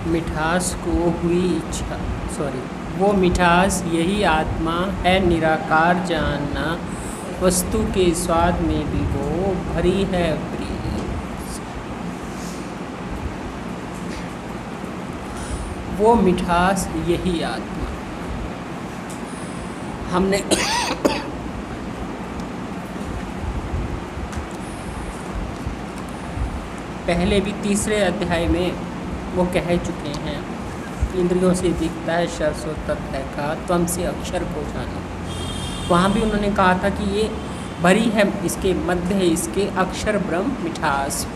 मिठास को हुई इच्छा, वो मिठास यही आत्मा है निराकार जानना, वस्तु के स्वाद में भी वो भरी है प्रिय। वो मिठास यही आत्मा। हमने पहले भी तीसरे अध्याय में वो कह चुके हैं, इंद्रियों से दिखता है शर तत्व का, त्वम से अक्षर को जानो। वहाँ भी उन्होंने कहा था कि ये भरी है, इसके मध्य है इसके अक्षर ब्रह्म मिठास।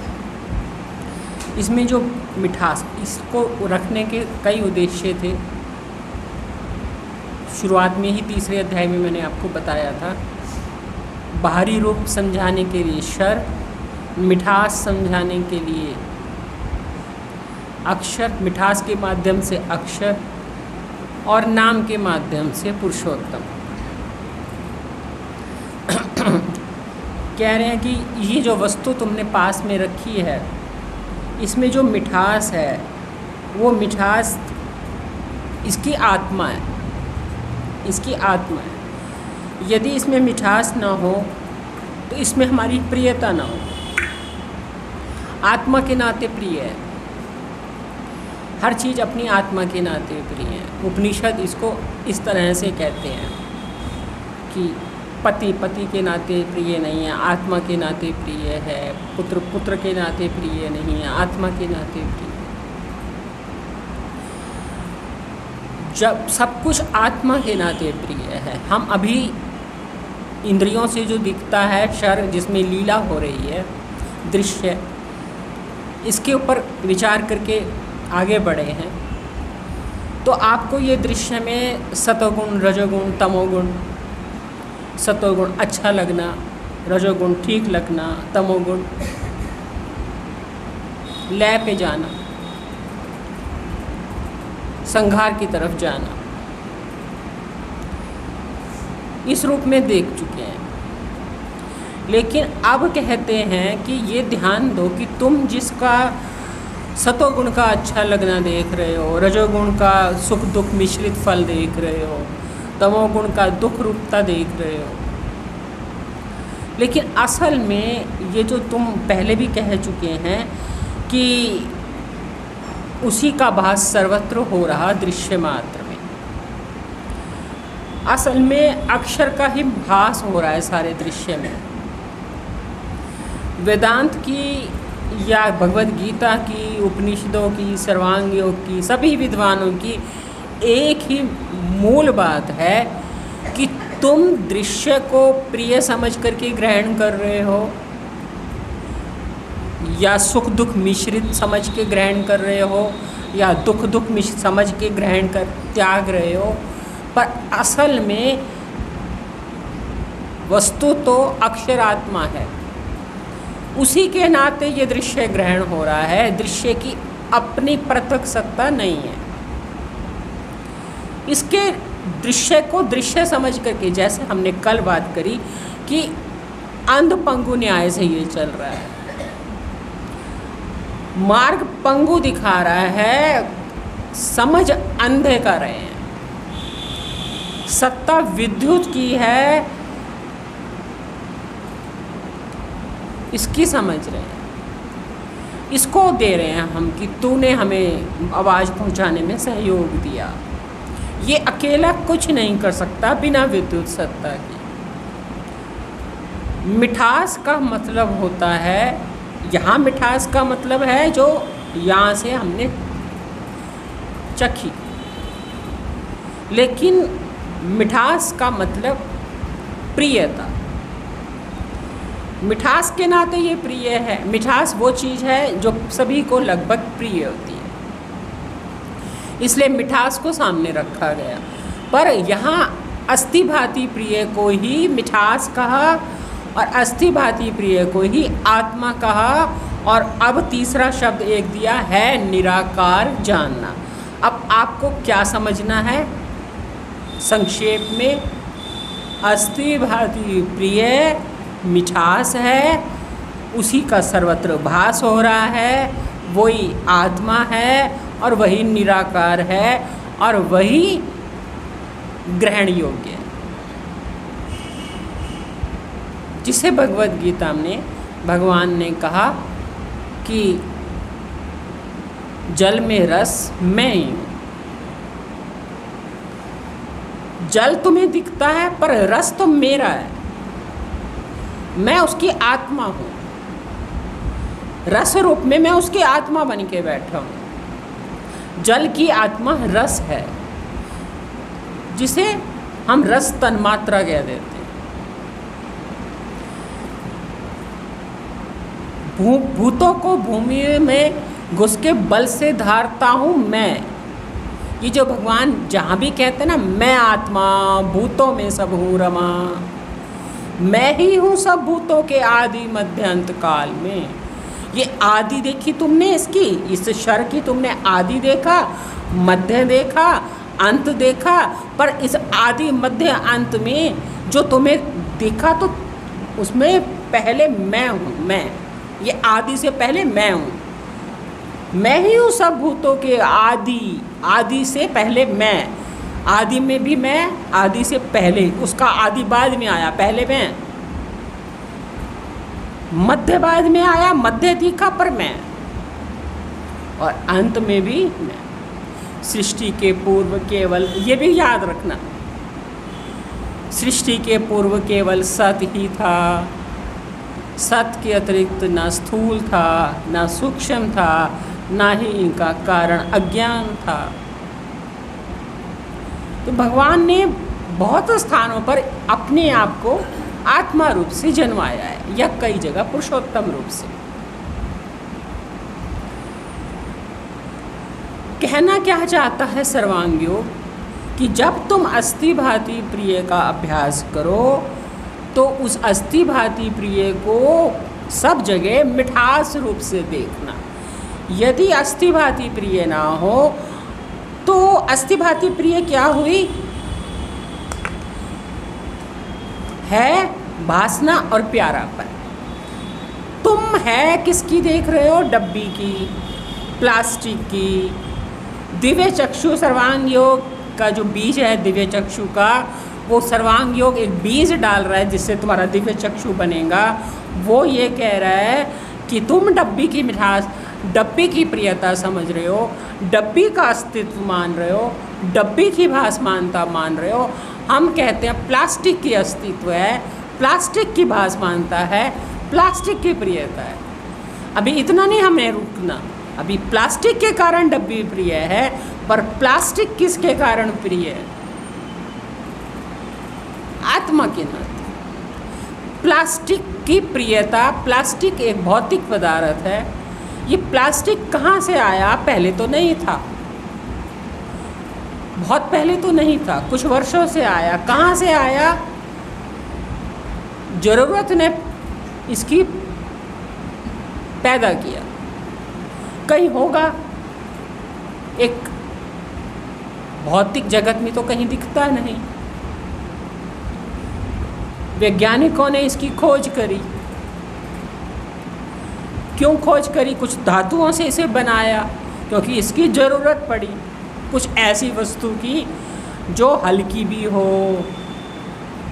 इसमें जो मिठास, इसको रखने के कई उद्देश्य थे। शुरुआत में ही तीसरे अध्याय में मैंने आपको बताया था, बाहरी रूप समझाने के लिए शर, मिठास समझाने के लिए अक्षर, मिठास के माध्यम से अक्षर और नाम के माध्यम से पुरुषोत्तम। कह रहे हैं कि ये जो वस्तु तुमने पास में रखी है, इसमें जो मिठास है वो मिठास इसकी आत्मा है, इसकी आत्मा है। यदि इसमें मिठास ना हो तो इसमें हमारी प्रियता ना हो। आत्मा के नाते प्रिय है, हर चीज़ अपनी आत्मा के नाते प्रिय है। उपनिषद इसको इस तरह से कहते हैं कि पति पति के नाते प्रिय नहीं है, आत्मा के नाते प्रिय है। पुत्र पुत्र के नाते प्रिय नहीं है, आत्मा के नाते प्रिय। जब सब कुछ आत्मा के नाते प्रिय है, हम अभी इंद्रियों से जो दिखता है शर, जिसमें लीला हो रही है, दृश्य, इसके ऊपर विचार करके आगे बढ़े हैं तो आपको ये दृश्य में सतोगुण, रजोगुण, तमोगुण, सतोगुण अच्छा लगना, रजोगुण ठीक लगना, तमोगुण लय पे जाना, संघार की तरफ जाना, इस रूप में देख चुके हैं। लेकिन अब कहते हैं कि ये ध्यान दो कि तुम जिसका सतोगुण का अच्छा लगना देख रहे हो, रजोगुण का सुख दुख मिश्रित फल देख रहे हो, तमोगुण का दुख रूपता देख रहे हो, लेकिन असल में ये जो तुम पहले भी कह चुके हैं कि उसी का भास सर्वत्र हो रहा दृश्य मात्र में, असल में अक्षर का ही भास हो रहा है सारे दृश्य में। वेदांत की या भगवद गीता की, उपनिषदों की, सर्वांग योग की, सभी विद्वानों की एक ही मूल बात है कि तुम दृश्य को प्रिय समझ करके ग्रहण कर रहे हो या सुख दुख मिश्रित समझ के ग्रहण कर रहे हो या दुख दुख मिश्रित समझ के ग्रहण कर त्याग रहे हो, पर असल में वस्तु तो अक्षरात्मा है। उसी के नाते ये दृश्य ग्रहण हो रहा है, दृश्य की अपनी पृथक सत्ता नहीं है। इसके दृश्य को दृश्य समझ करके, जैसे हमने कल बात करी कि अंध पंगु न्याय से ये चल रहा है, मार्ग पंगु दिखा रहा है, समझ अंधे कर रहे हैं। सत्ता विद्युत की है, इसकी समझ रहे हैं, इसको दे रहे हैं हम कि तूने हमें आवाज़ पहुंचाने में सहयोग दिया। ये अकेला कुछ नहीं कर सकता बिना विद्युत सत्ता के। मिठास का मतलब होता है, यहाँ मिठास का मतलब है जो यहाँ से हमने चखी, लेकिन मिठास का मतलब प्रियता। मिठास के नाते ये प्रिय है। मिठास वो चीज़ है जो सभी को लगभग प्रिय होती है, इसलिए मिठास को सामने रखा गया। पर यहाँ अस्थि भांति प्रिय को ही मिठास कहा और अस्थि भांति प्रिय को ही आत्मा कहा, और अब तीसरा शब्द एक दिया है निराकार जानना। अब आपको क्या समझना है संक्षेप में? अस्थि भांति प्रिय मिठास है, उसी का सर्वत्र भास हो रहा है, वही आत्मा है, और वही निराकार है और वही ग्रहण योग्य है, जिसे भगवद गीता में भगवान ने कहा कि जल में रस मैं ही हूँ। जल तुम्हें दिखता है पर रस तो मेरा है, मैं उसकी आत्मा हूँ। रस रूप में मैं उसकी आत्मा बन के बैठा हूँ। जल की आत्मा रस है, जिसे हम रस तन्मात्रा कह देते हैं। भूतों को भूमि में घुस के बल से धारता हूँ मैं। ये जो भगवान जहाँ भी कहते हैं ना, मैं आत्मा भूतों में सब हूँ रमा, मैं ही हूँ सब भूतों के आदि मध्य अंत काल में। ये आदि देखी तुमने इसकी, इस शर की तुमने आदि देखा, मध्य देखा, अंत देखा, पर इस आदि मध्य अंत में जो तुम्हें दिखा तो उसमें पहले मैं हूँ। मैं, ये आदि से पहले मैं हूँ। मैं ही हूँ सब भूतों के आदि, आदि से पहले मैं। आदि में भी मैं, आदि से पहले, उसका आदि बाद में आया, पहले मैं। मध्य बाद में आया, मध्य दिखा पर मैं, और अंत में भी मैं। सृष्टि के पूर्व केवल, ये भी याद रखना, सृष्टि के पूर्व केवल सत ही था। सत के अतिरिक्त ना स्थूल था, ना सूक्ष्म था, ना ही इनका कारण अज्ञान था। तो भगवान ने बहुत स्थानों पर अपने आप को आत्मा रूप से जन्माया है, या कई जगह पुरुषोत्तम रूप से। कहना क्या चाहता है सर्वांग योग, कि जब तुम अस्थि भांति प्रिय का अभ्यास करो तो उस अस्थि भांति प्रिय को सब जगह मिठास रूप से देखना। यदि अस्थि भांति प्रिय ना हो तो अस्थि भांति प्रिय क्या हुई है? वासना और प्यारापन। तुम है किसकी देख रहे हो? डब्बी की, प्लास्टिक की। दिव्य चक्षु सर्वांग योग का जो बीज है दिव्य चक्षु का, वो सर्वांग योग एक बीज डाल रहा है जिससे तुम्हारा दिव्य चक्षु बनेगा। वो ये कह रहा है कि तुम डब्बी की मिठास, डब्बी की प्रियता समझ रहे हो, डब्बी का अस्तित्व मान रहे हो, डब्बी की भासमानता मान रहे हो। हम कहते हैं प्लास्टिक की अस्तित्व है, प्लास्टिक की भासमानता है, प्लास्टिक की प्रियता है। अभी इतना नहीं हमें रुकना, अभी प्लास्टिक के कारण डब्बी प्रिय है, पर प्लास्टिक किसके कारण प्रिय है? आत्मा के नाते। प्लास्टिक की प्रियता, प्लास्टिक एक भौतिक पदार्थ है। ये प्लास्टिक कहाँ से आया? पहले तो नहीं था, बहुत पहले तो नहीं था, कुछ वर्षों से आया। कहाँ से आया? ज़रूरत ने इसकी पैदा किया। कहीं होगा, एक भौतिक जगत में तो कहीं दिखता नहीं। वैज्ञानिकों ने इसकी खोज करी। क्यों खोज करी? कुछ धातुओं से इसे बनाया, क्योंकि इसकी ज़रूरत पड़ी कुछ ऐसी वस्तु की जो हल्की भी हो,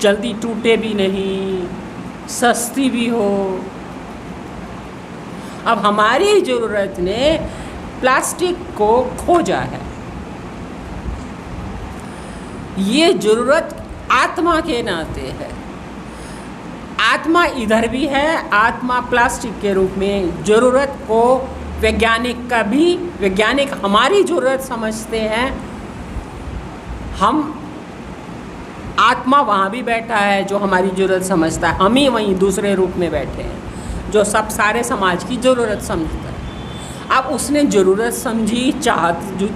जल्दी टूटे भी नहीं, सस्ती भी हो। अब हमारी ज़रूरत ने प्लास्टिक को खोजा है। ये ज़रूरत आत्मा के नाते है। आत्मा इधर भी है, आत्मा प्लास्टिक के रूप में। ज़रूरत को वैज्ञानिक का भी, वैज्ञानिक हमारी ज़रूरत समझते हैं। हम आत्मा वहाँ भी बैठा है जो हमारी ज़रूरत समझता है, हम ही वहीं दूसरे रूप में बैठे हैं जो सब सारे समाज की ज़रूरत समझता है। अब उसने ज़रूरत समझी, चाहत जो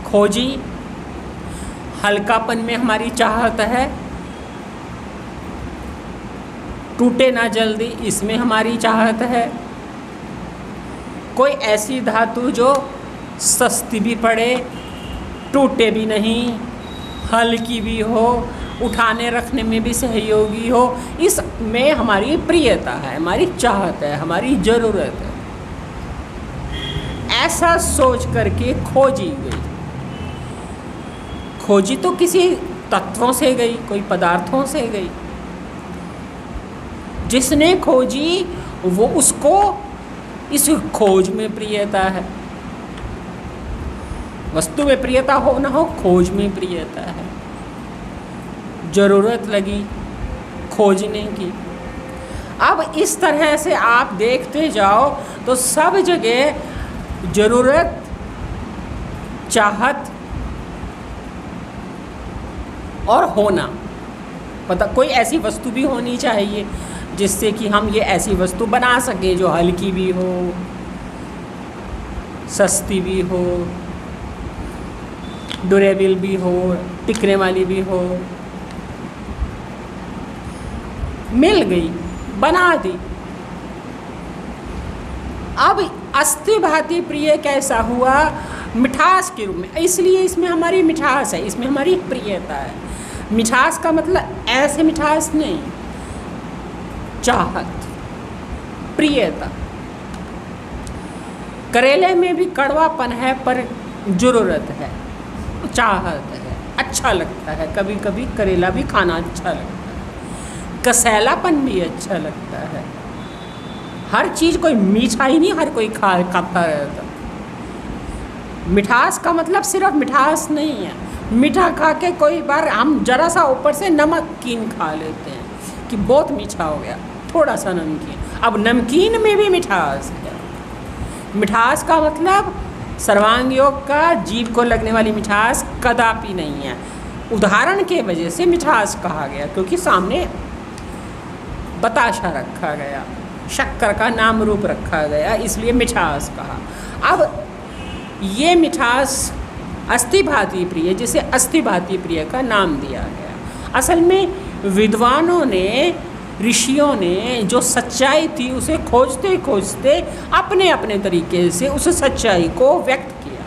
खोजी, हल्कापन में हमारी चाहत है, टूटे ना जल्दी, इसमें हमारी चाहत है। कोई ऐसी धातु जो सस्ती भी पड़े, टूटे भी नहीं, हल्की भी हो, उठाने रखने में भी सहयोगी हो, इसमें हमारी प्रियता है, हमारी चाहत है, हमारी ज़रूरत है। ऐसा सोच करके खोजी गई। खोजी तो किसी तत्वों से गई, कोई पदार्थों से गई। जिसने खोजी वो उसको इस खोज में प्रियता है। वस्तु में प्रियता हो ना हो, खोज में प्रियता है। जरूरत लगी खोजने की। अब इस तरह से आप देखते जाओ तो सब जगह जरूरत, चाहत और होना, पता कोई ऐसी वस्तु भी होनी चाहिए जिससे कि हम ये ऐसी वस्तु बना सकें जो हल्की भी हो, सस्ती भी हो, ड्यूरेबल भी हो, टिकने वाली भी हो। मिल गई, बना दी। अब अस्थि भांति प्रिय कैसा हुआ? मिठास के रूप में। इसलिए इसमें हमारी मिठास है, इसमें हमारी प्रियता है। मिठास का मतलब ऐसे मिठास नहीं, चाहत, प्रियता। करेले में भी कड़वापन है पर जरूरत है, चाहत है, अच्छा लगता है। कभी कभी करेला भी खाना अच्छा लगता है, कसैलापन भी अच्छा लगता है। हर चीज़ कोई मीठा ही नहीं हर कोई खाता रहता। मिठास का मतलब सिर्फ मिठास नहीं है। मीठा खा के कोई बार हम जरा सा ऊपर से नमकीन खा लेते हैं कि बहुत मीठा हो गया, थोड़ा सा नमकीन। अब नमकीन में भी मिठास है। मिठास का मतलब सर्वांग योग का जीभ को लगने वाली मिठास कदापि नहीं है। उदाहरण के वजह से मिठास कहा गया, क्योंकि सामने बताशा रखा गया, शक्कर का नाम रूप रखा गया, इसलिए मिठास कहा। अब ये मिठास अस्थि भांति प्रिय, जिसे अस्थि भांति प्रिय का नाम दिया गया। असल में विद्वानों ने, ऋषियों ने जो सच्चाई थी उसे खोजते खोजते अपने अपने तरीके से उस सच्चाई को व्यक्त किया।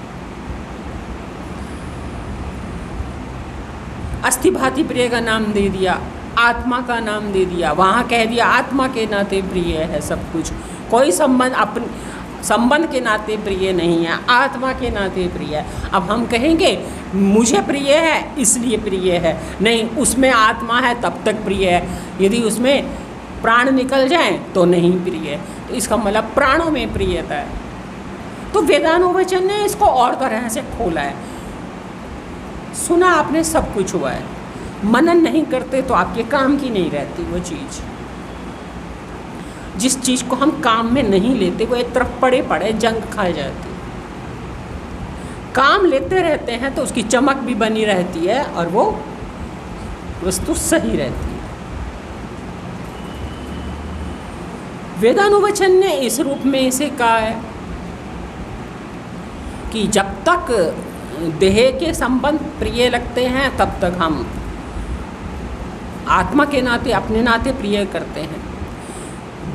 अस्थि भांति प्रिय का नाम दे दिया, आत्मा का नाम दे दिया। वहाँ कह दिया आत्मा के नाते प्रिय है सब कुछ, कोई संबंध के नाते प्रिय नहीं है, आत्मा के नाते प्रिय है। अब हम कहेंगे मुझे प्रिय है इसलिए प्रिय है, नहीं, उसमें आत्मा है तब तक प्रिय है। यदि उसमें प्राण निकल जाए तो नहीं प्रिय है। तो इसका मतलब प्राणों में प्रियता है। तो वेदानुवचन ने इसको और तरह से खोला है। सुना आपने, सब कुछ हुआ है, मनन नहीं करते तो आपके काम की नहीं रहती वो चीज़। जिस चीज़ को हम काम में नहीं लेते वो एक तरफ पड़े पड़े जंग खा जाती। काम लेते रहते हैं तो उसकी चमक भी बनी रहती है और वो वस्तु सही रहती है। वेदानुवचन ने इस रूप में इसे कहा है कि जब तक देह के संबंध प्रिय लगते हैं तब तक हम आत्मा के नाते, अपने नाते प्रिय करते हैं।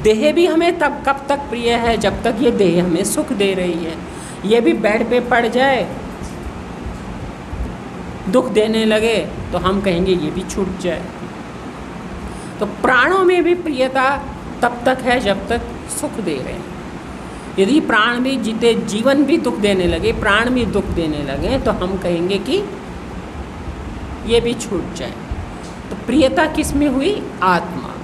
देह भी हमें तब कब तक प्रिय है जब तक ये देह हमें सुख दे रही है। ये भी बेड पे पड़ जाए, दुख देने लगे तो हम कहेंगे ये भी छूट जाए। तो प्राणों में भी प्रियता तब तक है जब तक सुख दे रहे हैं। यदि प्राण भी जीते, जीवन भी दुख देने लगे, प्राण भी दुख देने लगे तो हम कहेंगे कि ये भी छूट जाए। तो प्रियता किस में हुई? आत्मा में।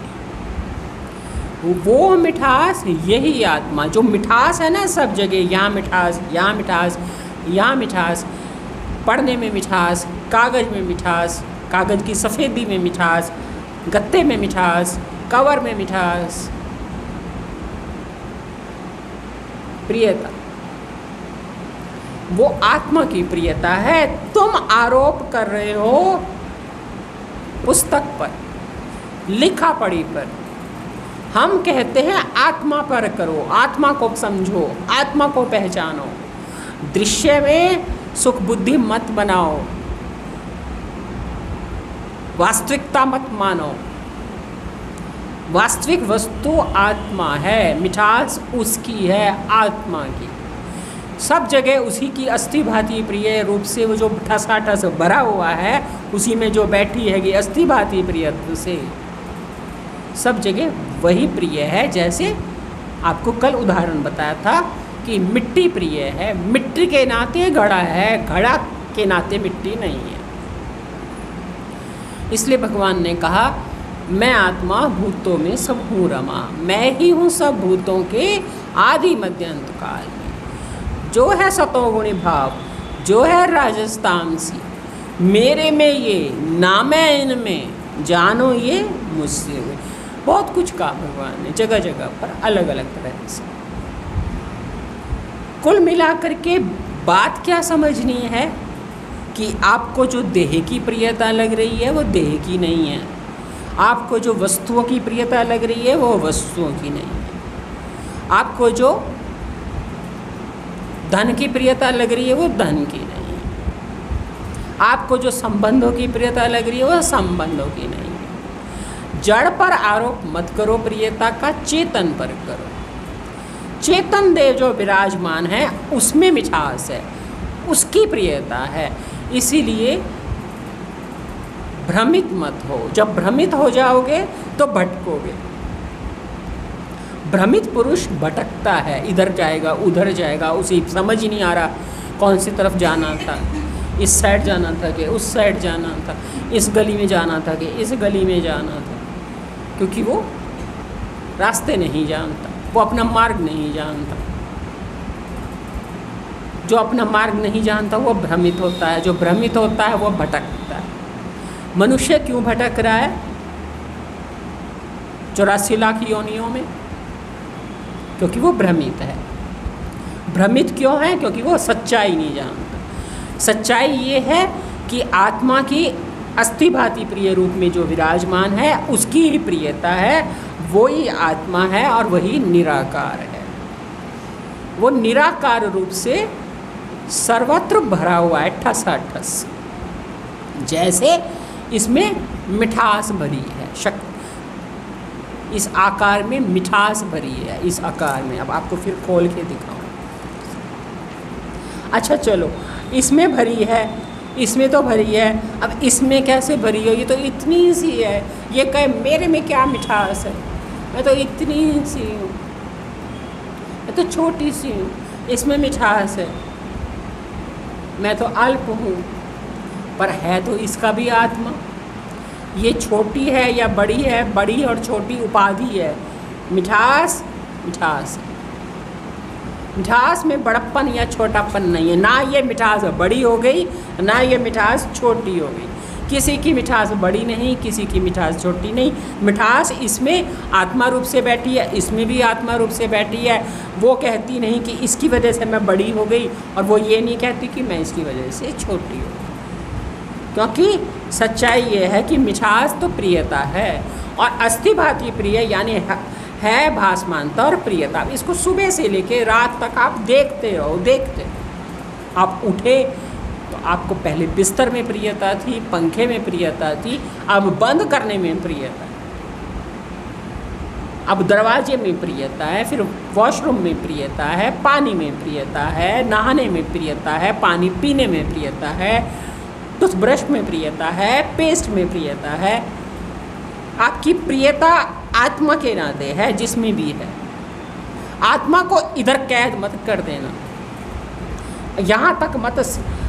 वो मिठास, यही आत्मा जो मिठास है ना सब जगह, यहाँ मिठास, यहाँ मिठास, यहाँ मिठास, पढ़ने में मिठास, कागज़ में मिठास, कागज़ की सफ़ेदी में मिठास, गत्ते में मिठास, कवर में मिठास। प्रियता वो आत्मा की प्रियता है। तुम आरोप कर रहे हो पुस्तक पर, लिखा पढ़ी पर। हम कहते हैं आत्मा पर करो, आत्मा को समझो, आत्मा को पहचानो। दृश्य में सुख बुद्धि मत बनाओ, वास्तविकता मत मानो। वास्तविक वस्तु आत्मा है, मिठास उसकी है, आत्मा की। सब जगह उसी की अस्थि भांति प्रिय रूप से वो जो ठसाठस भरा हुआ है, उसी में जो बैठी है कि अस्थि भांति प्रियत्व से सब जगह वही प्रिय है। जैसे आपको कल उदाहरण बताया था कि मिट्टी प्रिय है, मिट्टी के नाते घड़ा है, घड़ा के नाते मिट्टी नहीं है। इसलिए भगवान ने कहा मैं आत्मा भूतों में सब हूँ रमा, मैं ही हूँ सब भूतों के आदि मध्य अंत काल में। जो है सतोगुणी भाव, जो है राजस तामसी, मेरे में ये, ना मैं इनमें, जानो ये मुझसे में। बहुत कुछ कहा भगवान ने जगह जगह पर अलग अलग तरह से। कुल मिलाकर के बात क्या समझनी है कि आपको जो देह की प्रियता लग रही है वो देह की नहीं है, आपको जो वस्तुओं की प्रियता लग रही है वो वस्तुओं की नहीं है, आपको जो धन की प्रियता लग रही है वो धन की नहीं है, आपको जो संबंधों की प्रियता लग रही है वो संबंधों की नहीं है। जड़ पर आरोप मत करो प्रियता का, चेतन पर करो। चेतन देव जो विराजमान है उसमें मिठास है, उसकी प्रियता है। इसीलिए भ्रमित मत हो। जब भ्रमित हो जाओगे तो भटकोगे। भ्रमित पुरुष भटकता है, इधर जाएगा उधर जाएगा, उसे समझ ही नहीं आ रहा कौन सी तरफ जाना था, इस साइड जाना था कि उस साइड जाना था, इस गली में जाना था कि इस गली में जाना था, क्योंकि वो रास्ते नहीं जानता, वो अपना मार्ग नहीं जानता। जो अपना मार्ग नहीं जानता वो भ्रमित होता है, जो भ्रमित होता है वो भटकता है। मनुष्य क्यों भटक रहा है 84 लाख योनियों में? क्योंकि वो भ्रमित है। भ्रमित क्यों है? क्योंकि वो सच्चाई नहीं जानता। सच्चाई ये है कि आत्मा की अस्थिभाति प्रिय रूप में जो विराजमान है उसकी ही प्रियता है, वही आत्मा है और वही निराकार है। वो निराकार रूप से सर्वत्र भरा हुआ है, ठसाठस। जैसे इसमें मिठास भरी है, इस आकार में मिठास भरी है, इस आकार में। अब आपको फिर खोल के दिखाऊं। अच्छा चलो, इसमें भरी है, इसमें तो भरी है, अब इसमें कैसे भरी हो? ये तो इतनी सी है। ये कहे मेरे में क्या मिठास है, मैं तो इतनी सी हूँ, मैं तो छोटी सी हूँ, इसमें मिठास है, मैं तो अल्प हूँ। पर है तो इसका भी आत्मा। ये छोटी है या बड़ी है, बड़ी और छोटी उपाधि है। मिठास मिठास है। मिठास में बड़प्पन या छोटापन नहीं है। ना ये मिठास बड़ी हो गई, ना ये मिठास छोटी हो गई। किसी की मिठास बड़ी नहीं, किसी की मिठास छोटी नहीं। मिठास इसमें आत्मा रूप से बैठी है, इसमें भी आत्मा रूप से बैठी है। वो कहती नहीं कि इसकी वजह से मैं बड़ी हो गई, और वो ये नहीं कहती कि मैं इसकी वजह से छोटी हो गई। क्योंकि सच्चाई ये है कि मिठास तो प्रियता है, और अस्थिभाति प्रिय यानी है भासमानता और प्रियता। इसको सुबह से लेके रात तक आप देखते रहो, देखते रहो। आप उठे तो आपको पहले बिस्तर में प्रियता थी, पंखे में प्रियता थी, अब बंद करने में प्रियता है, अब दरवाजे में प्रियता है, फिर वॉशरूम में प्रियता है, पानी में प्रियता है, नहाने में प्रियता है, पानी पीने में प्रियता है, टूथब्रश में प्रियता है, पेस्ट में प्रियता है। आपकी प्रियता आत्मा के नाते है, जिसमें भी है। आत्मा को इधर कैद मत कर देना, यहाँ तक मत,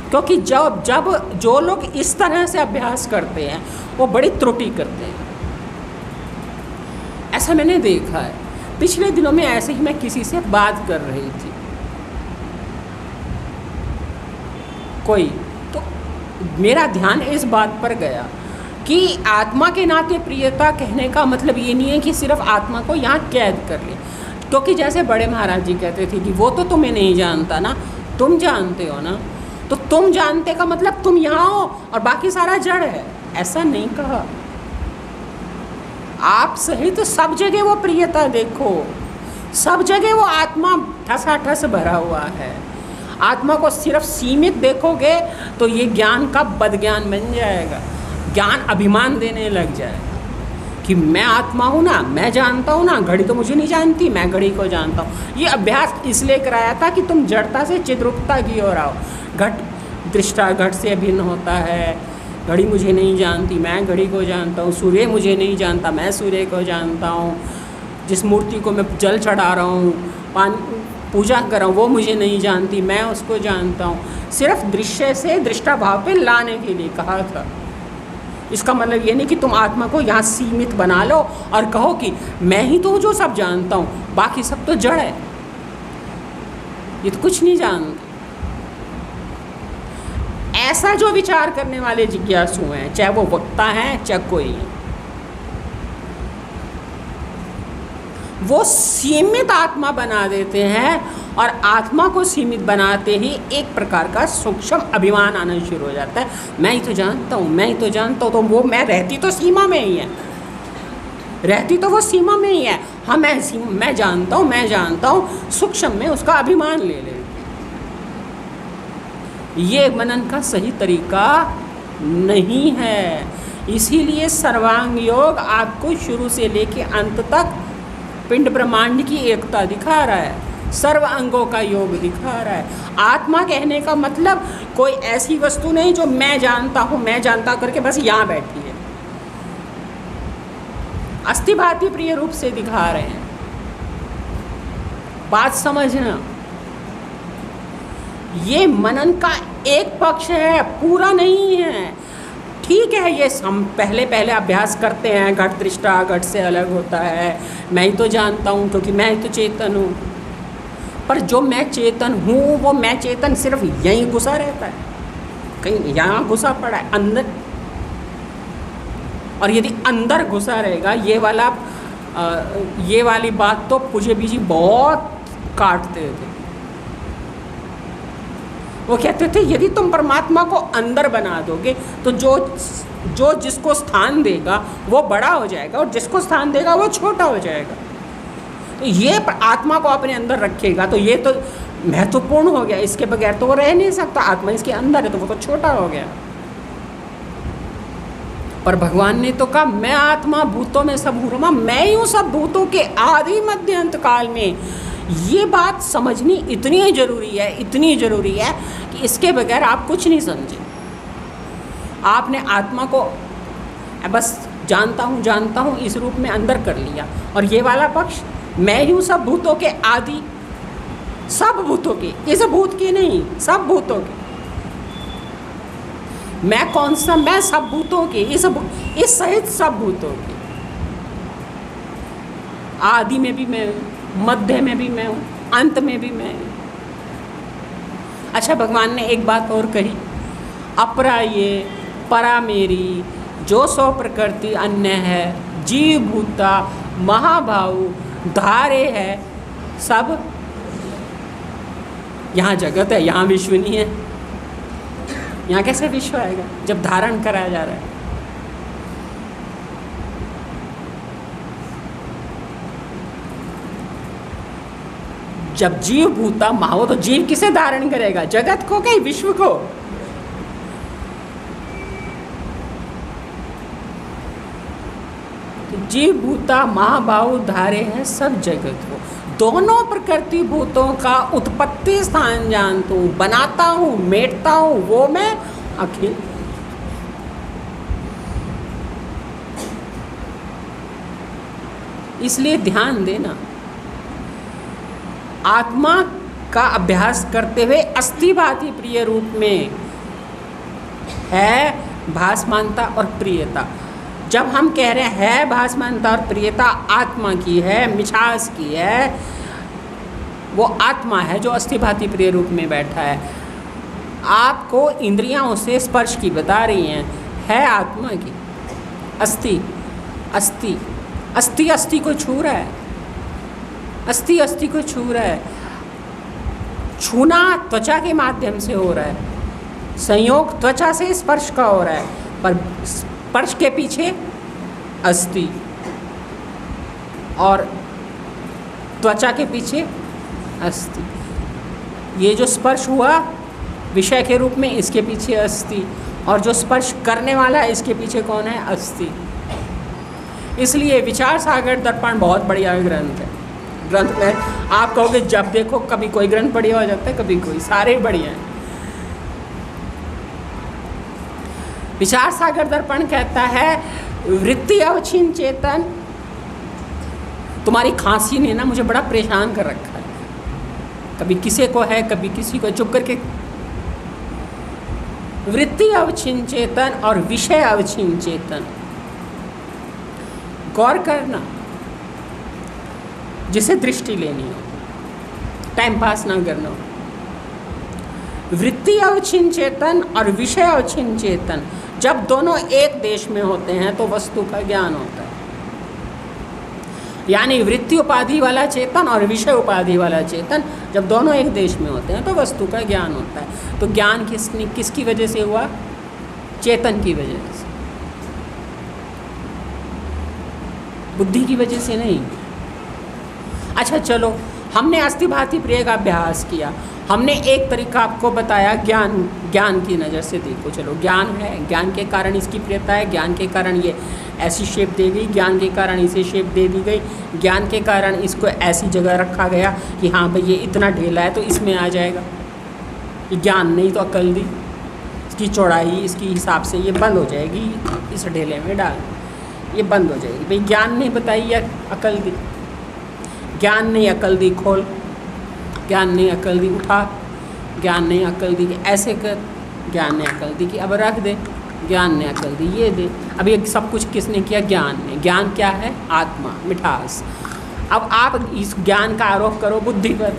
क्योंकि जब जो लोग इस तरह से अभ्यास करते हैं वो बड़ी त्रुटि करते हैं। ऐसा मैंने देखा है। पिछले दिनों में ऐसे ही मैं किसी से बात कर रही थी, कोई, तो मेरा ध्यान इस बात पर गया कि आत्मा के नाते प्रियता कहने का मतलब ये नहीं है कि सिर्फ आत्मा को यहाँ कैद कर ले। क्योंकि जैसे बड़े महाराज जी कहते थे कि वो तो तुम्हें नहीं जानता ना, तुम जानते हो ना, तो तुम जानते का मतलब तुम यहाँ हो और बाकी सारा जड़ है। ऐसा नहीं कहा। आप सहित सब जगह वो प्रियता देखो, सब जगह वो आत्मा ठसाठस भरा हुआ है। आत्मा को सिर्फ सीमित देखोगे तो ये ज्ञान का बदज्ञान बन जाएगा। ज्ञान अभिमान देने लग जाएगा कि मैं आत्मा हूँ ना, मैं जानता हूँ ना, घड़ी तो मुझे नहीं जानती, मैं घड़ी को जानता हूँ। ये अभ्यास इसलिए कराया था कि तुम जड़ता से चिद्रूपता की ओर आओ। घट दृष्टा घट से भिन्न होता है, घड़ी मुझे नहीं जानती, मैं घड़ी को जानता हूँ। सूर्य मुझे नहीं जानता, मैं सूर्य को जानता हूँ। जिस मूर्ति को मैं जल चढ़ा रहा हूँ, पूजा कर रहा हूँ, वो मुझे नहीं जानती, मैं उसको जानता हूँ। सिर्फ दृश्य से दृष्टा भाव पे लाने के लिए कहा था। इसका मतलब ये नहीं कि तुम आत्मा को यहाँ सीमित बना लो और कहो कि मैं ही तो जो सब जानता हूँ, बाकी सब तो जड़ है, ये तो कुछ नहीं जानते। ऐसा जो विचार करने वाले जिज्ञासु हैं, चाहे वो वक्ता हैं चाहे कोई है, वो सीमित आत्मा बना देते हैं और आत्मा को सीमित बनाते ही एक प्रकार का सूक्ष्म अभिमान आना शुरू हो जाता है। मैं ही तो जानता हूँ, मैं ही तो जानता हूँ, तो वो मैं रहती तो सीमा में ही है, रहती तो वो सीमा में ही है। हाँ मैं जानता हूँ, मैं जानता हूँ, सूक्ष्म में उसका अभिमान ले लेते। ये मनन का सही तरीका नहीं है। इसीलिए सर्वांग योग आपको शुरू से लेके अंत तक पिंड ब्रह्मांड की एकता दिखा रहा है, सर्व अंगों का योग दिखा रहा है। आत्मा कहने का मतलब कोई ऐसी वस्तु नहीं जो मैं जानता हूँ, मैं जानता करके बस यहाँ बैठी है। अस्थिभाति प्रिय रूप से दिखा रहे हैं। बात समझना, ये मनन का एक पक्ष है, पूरा नहीं है। ठीक है, ये हम पहले अभ्यास करते हैं, घट दृष्टा घट से अलग होता है, मैं ही तो जानता हूँ क्योंकि मैं ही तो चेतन हूँ। पर जो मैं चेतन हूँ वो मैं चेतन सिर्फ यहीं घुसा रहता है, कहीं यहाँ घुसा पड़ा है अंदर। और यदि अंदर घुसा रहेगा, ये वाली बात तो पूज्य बीजी बहुत काटते थे। वो कहते थे यदि तुम परमात्मा को अंदर बना दोगे तो जो जिसको स्थान देगा वो बड़ा हो जाएगा और जिसको स्थान देगा वो छोटा हो जाएगा। तो ये आत्मा को अपने अंदर रखेगा तो ये तो महत्वपूर्ण हो गया, इसके बगैर तो वो रह नहीं सकता। आत्मा इसके अंदर है तो वो तो छोटा हो गया। पर भगवान ने तो कहा मैं आत्मा भूतों में सब हूँ, मैं ही हूँ सब भूतों के आदि मध्य अंत काल में। ये बात समझनी इतनी ज़रूरी है कि इसके बगैर आप कुछ नहीं समझे। आपने आत्मा को बस जानता हूँ इस रूप में अंदर कर लिया, और ये वाला पक्ष मैं ही हूँ सब भूतों के आदि, सब भूतों के, इस भूत के नहीं, सब भूतों के। मैं कौन सा? मैं सब भूतों के, इस सहित सब भूतों के। आदि में भी मैं हूँ, मध्य में भी मैं हूँ, अंत में भी मैं हूँ। अच्छा, भगवान ने एक बात और कही, अपरा ये परा मेरी, जो सो प्रकृति अन्य है, जीव भूता महाभाऊ धारे है सब। यहाँ जगत है, यहाँ विश्व नहीं है। यहाँ कैसे विश्व आएगा जब धारण कराया जा रहा है? जब जीव भूता माहो तो जीव किसे धारण करेगा? जगत को कि विश्व को? तो जीव भूता महाबाहु धारे हैं सब जगत को। दोनों प्रकृति भूतों का उत्पत्ति स्थान जानता हूँ, बनाता हूँ, मेटता हूँ, वो मैं अखिल। इसलिए ध्यान देना, आत्मा का अभ्यास करते हुए अस्थिभाति प्रिय रूप में है भासमानता और प्रियता। जब हम कह रहे हैं भासमानता और प्रियता आत्मा की है, मिठास की है, वो आत्मा है जो अस्थिभाति प्रिय रूप में बैठा है। आपको इंद्रियां उसे स्पर्श की बता रही हैं, है आत्मा की। अस्थि अस्थि अस्थि अस्थि को छू रहा है, अस्थि अस्थि को छू रहा है। छूना त्वचा के माध्यम से हो रहा है, संयोग त्वचा से स्पर्श का हो रहा है, पर स्पर्श के पीछे अस्थि और त्वचा के पीछे अस्थि। ये जो स्पर्श हुआ विषय के रूप में, इसके पीछे अस्थि, और जो स्पर्श करने वाला है इसके पीछे कौन है? अस्थि। इसलिए विचार सागर दर्पण बहुत बढ़िया ग्रंथ है। ग्रंथ में आप कहोगे जब देखो कभी कोई ग्रंथ बढ़िया हो जाता है, कभी कोई, सारे बढ़िया हैं। विचार सागर दर्पण कहता है वृत्ति अवच्छिन्न चेतन, तुम्हारी खांसी ने ना मुझे बड़ा परेशान कर रखा है। कभी किसी को है, कभी किसी को। चुप करके। वृत्ति अवच्छिन्न चेतन और विषय अवच्छिन्न चेतन, गौर करना, जिसे दृष्टि लेनी हो, टाइम पास ना करना हो। वृत्ति अवच्छिन्न चेतन और विषय अवच्छिन्न चेतन, जब दोनों एक देश में होते हैं तो वस्तु का ज्ञान होता है। यानी वृत्ति उपाधि वाला चेतन और विषय उपाधि वाला चेतन जब दोनों एक देश में होते हैं तो वस्तु का ज्ञान होता है। तो ज्ञान किसकी वजह से हुआ? चेतन की वजह से, बुद्धि की वजह से नहीं। अच्छा चलो, हमने अस्थिभाति प्रिय का अभ्यास किया, हमने एक तरीका आपको बताया, ज्ञान की नज़र से देखो। चलो, ज्ञान है, ज्ञान के कारण इसकी प्रियता है, ज्ञान के कारण ये ऐसी शेप दे गई, ज्ञान के कारण इसे शेप दे दी गई, ज्ञान के कारण इसको ऐसी जगह रखा गया कि हाँ भाई ये इतना ढेला है तो इसमें आ जाएगा। ये ज्ञान नहीं तो अकल दी, इसकी चौड़ाई इसकी हिसाब से ये बंद हो जाएगी, इस ढेले में डाल, ये बंद हो जाएगी। भाई ज्ञान नहीं बताई या अकल दी? ज्ञान नहीं अकल दी, खोल। ज्ञान नहीं अकल दी, उठा। ज्ञान नहीं अकल दी कि ऐसे कर। ज्ञान ने अकल दी कि अब रख दे। ज्ञान ने अकल दी ये दे। अब ये सब कुछ किसने किया? ज्ञान ने। ज्ञान क्या है? आत्मा, मिठास। अब आप इस ज्ञान का आरोप करो बुद्धि पर।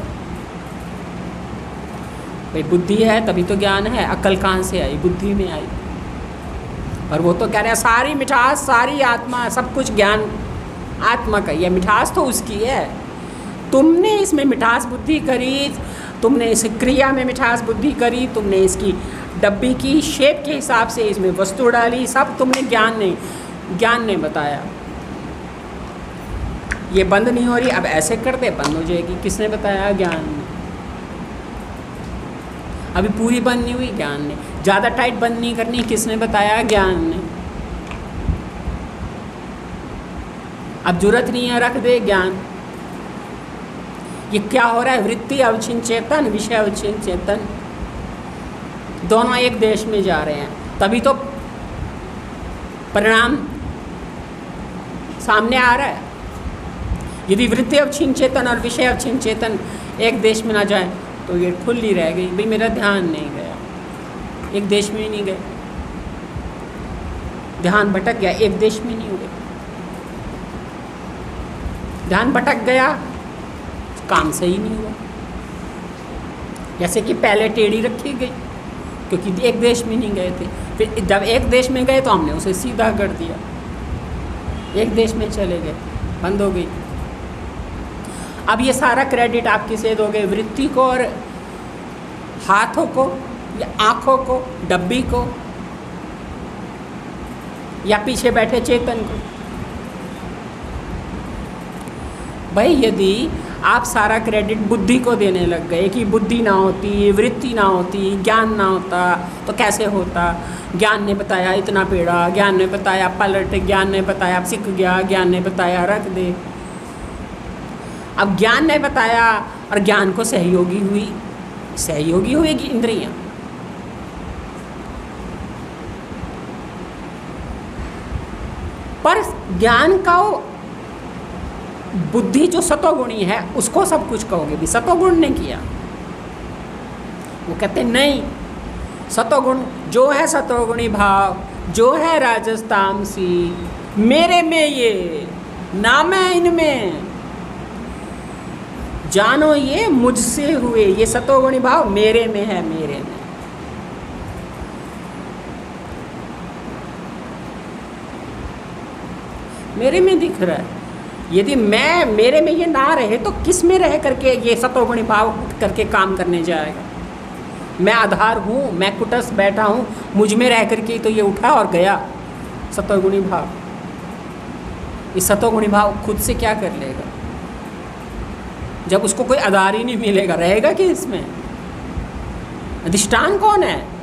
भाई बुद्धि है तभी तो ज्ञान है, अकल कहाँ से आई? बुद्धि में आई। और वो तो कह रहे हैं सारी मिठास, सारी आत्मा, सब कुछ ज्ञान आत्मा का ही है, मिठास तो उसकी है। तुमने इसमें मिठास बुद्धि करी, तुमने इस क्रिया में मिठास बुद्धि करी, तुमने इसकी डब्बी की शेप के हिसाब से इसमें वस्तु डाली, सब तुमने ज्ञान ने बताया। ये बंद नहीं हो रही, अब ऐसे करते बंद हो जाएगी। किसने बताया? ज्ञान ने। अभी पूरी बंद नहीं हुई, ज्ञान ने। ज़्यादा टाइट बंद नहीं करनी, किसने बताया? ज्ञान ने। अब जरूरत नहीं है, रख दे, ज्ञान। ये क्या हो रहा है? वृत्ति अवच्छिन्न चेतन, विषय अवच्छिन्न चेतन, दोनों एक देश में जा रहे हैं, तभी तो परिणाम सामने आ रहा है। यदि वृत्ति अवच्छिन्न चेतन और विषय अवच्छिन्न चेतन एक देश में ना जाए तो ये खुली रह गई। भाई मेरा ध्यान नहीं गया, एक देश में ही नहीं गए, ध्यान भटक गया, एक देश में नहीं हुए। ध्यान भटक गया, काम सही नहीं हुआ। जैसे कि पहले टेढ़ी रखी गई क्योंकि एक देश में नहीं गए थे, फिर जब एक देश में गए तो हमने उसे सीधा कर दिया, एक देश में चले गए, बंद हो गई। अब ये सारा क्रेडिट आप किसे दोगे? वृत्ति को और हाथों को, या आँखों को, डब्बी को, या पीछे बैठे चेतन को? भाई यदि आप सारा क्रेडिट बुद्धि को देने लग गए कि बुद्धि ना होती, वृत्ति ना होती, ज्ञान ना होता तो कैसे होता? ज्ञान ने बताया इतना पेड़ा, ज्ञान ने बताया पलट, ज्ञान ने बताया सीख गया, ज्ञान ने बताया रख दे। अब ज्ञान ने बताया और ज्ञान को सहयोगी हुई इंद्रियां। पर ज्ञान का बुद्धि जो सतोगुणी है उसको सब कुछ कहोगे भी सतोगुण ने किया। वो कहते नहीं, सतोगुण जो है, सतोगुणी भाव जो है, राजस तामसी, मेरे में ये, ना मैं इनमें, जानो ये मुझसे हुए, ये सतोगुणी भाव मेरे में है, मेरे में। मेरे में दिख रहा है। यदि मेरे में ये ना रहे तो किस में रह करके ये सतोगुणी भाव उठ करके काम करने जाएगा? मैं आधार हूँ, मैं कुटस्थ बैठा हूँ, मुझ में रह करके तो ये उठा और गया सतोगुणी भाव। इस सतोगुणी भाव खुद से क्या कर लेगा जब उसको कोई आधार ही नहीं मिलेगा? रहेगा कि इसमें अधिष्ठान कौन है?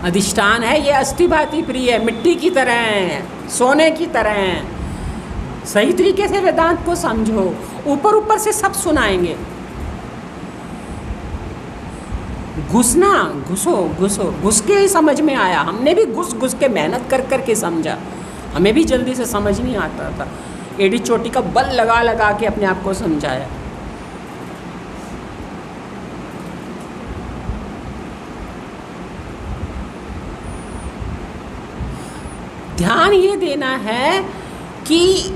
अधिष्ठान है ये अस्थिभाति प्रिय, मिट्टी की तरह है, सोने की तरह हैं। सही तरीके से वेदांत को समझो, ऊपर ऊपर से सब सुनाएंगे। घुस के ही समझ में आया। हमने भी घुस के मेहनत कर के समझा, हमें भी जल्दी से समझ नहीं आता था। एड़ी चोटी का बल लगा के अपने आप को समझाया। ध्यान ये देना है कि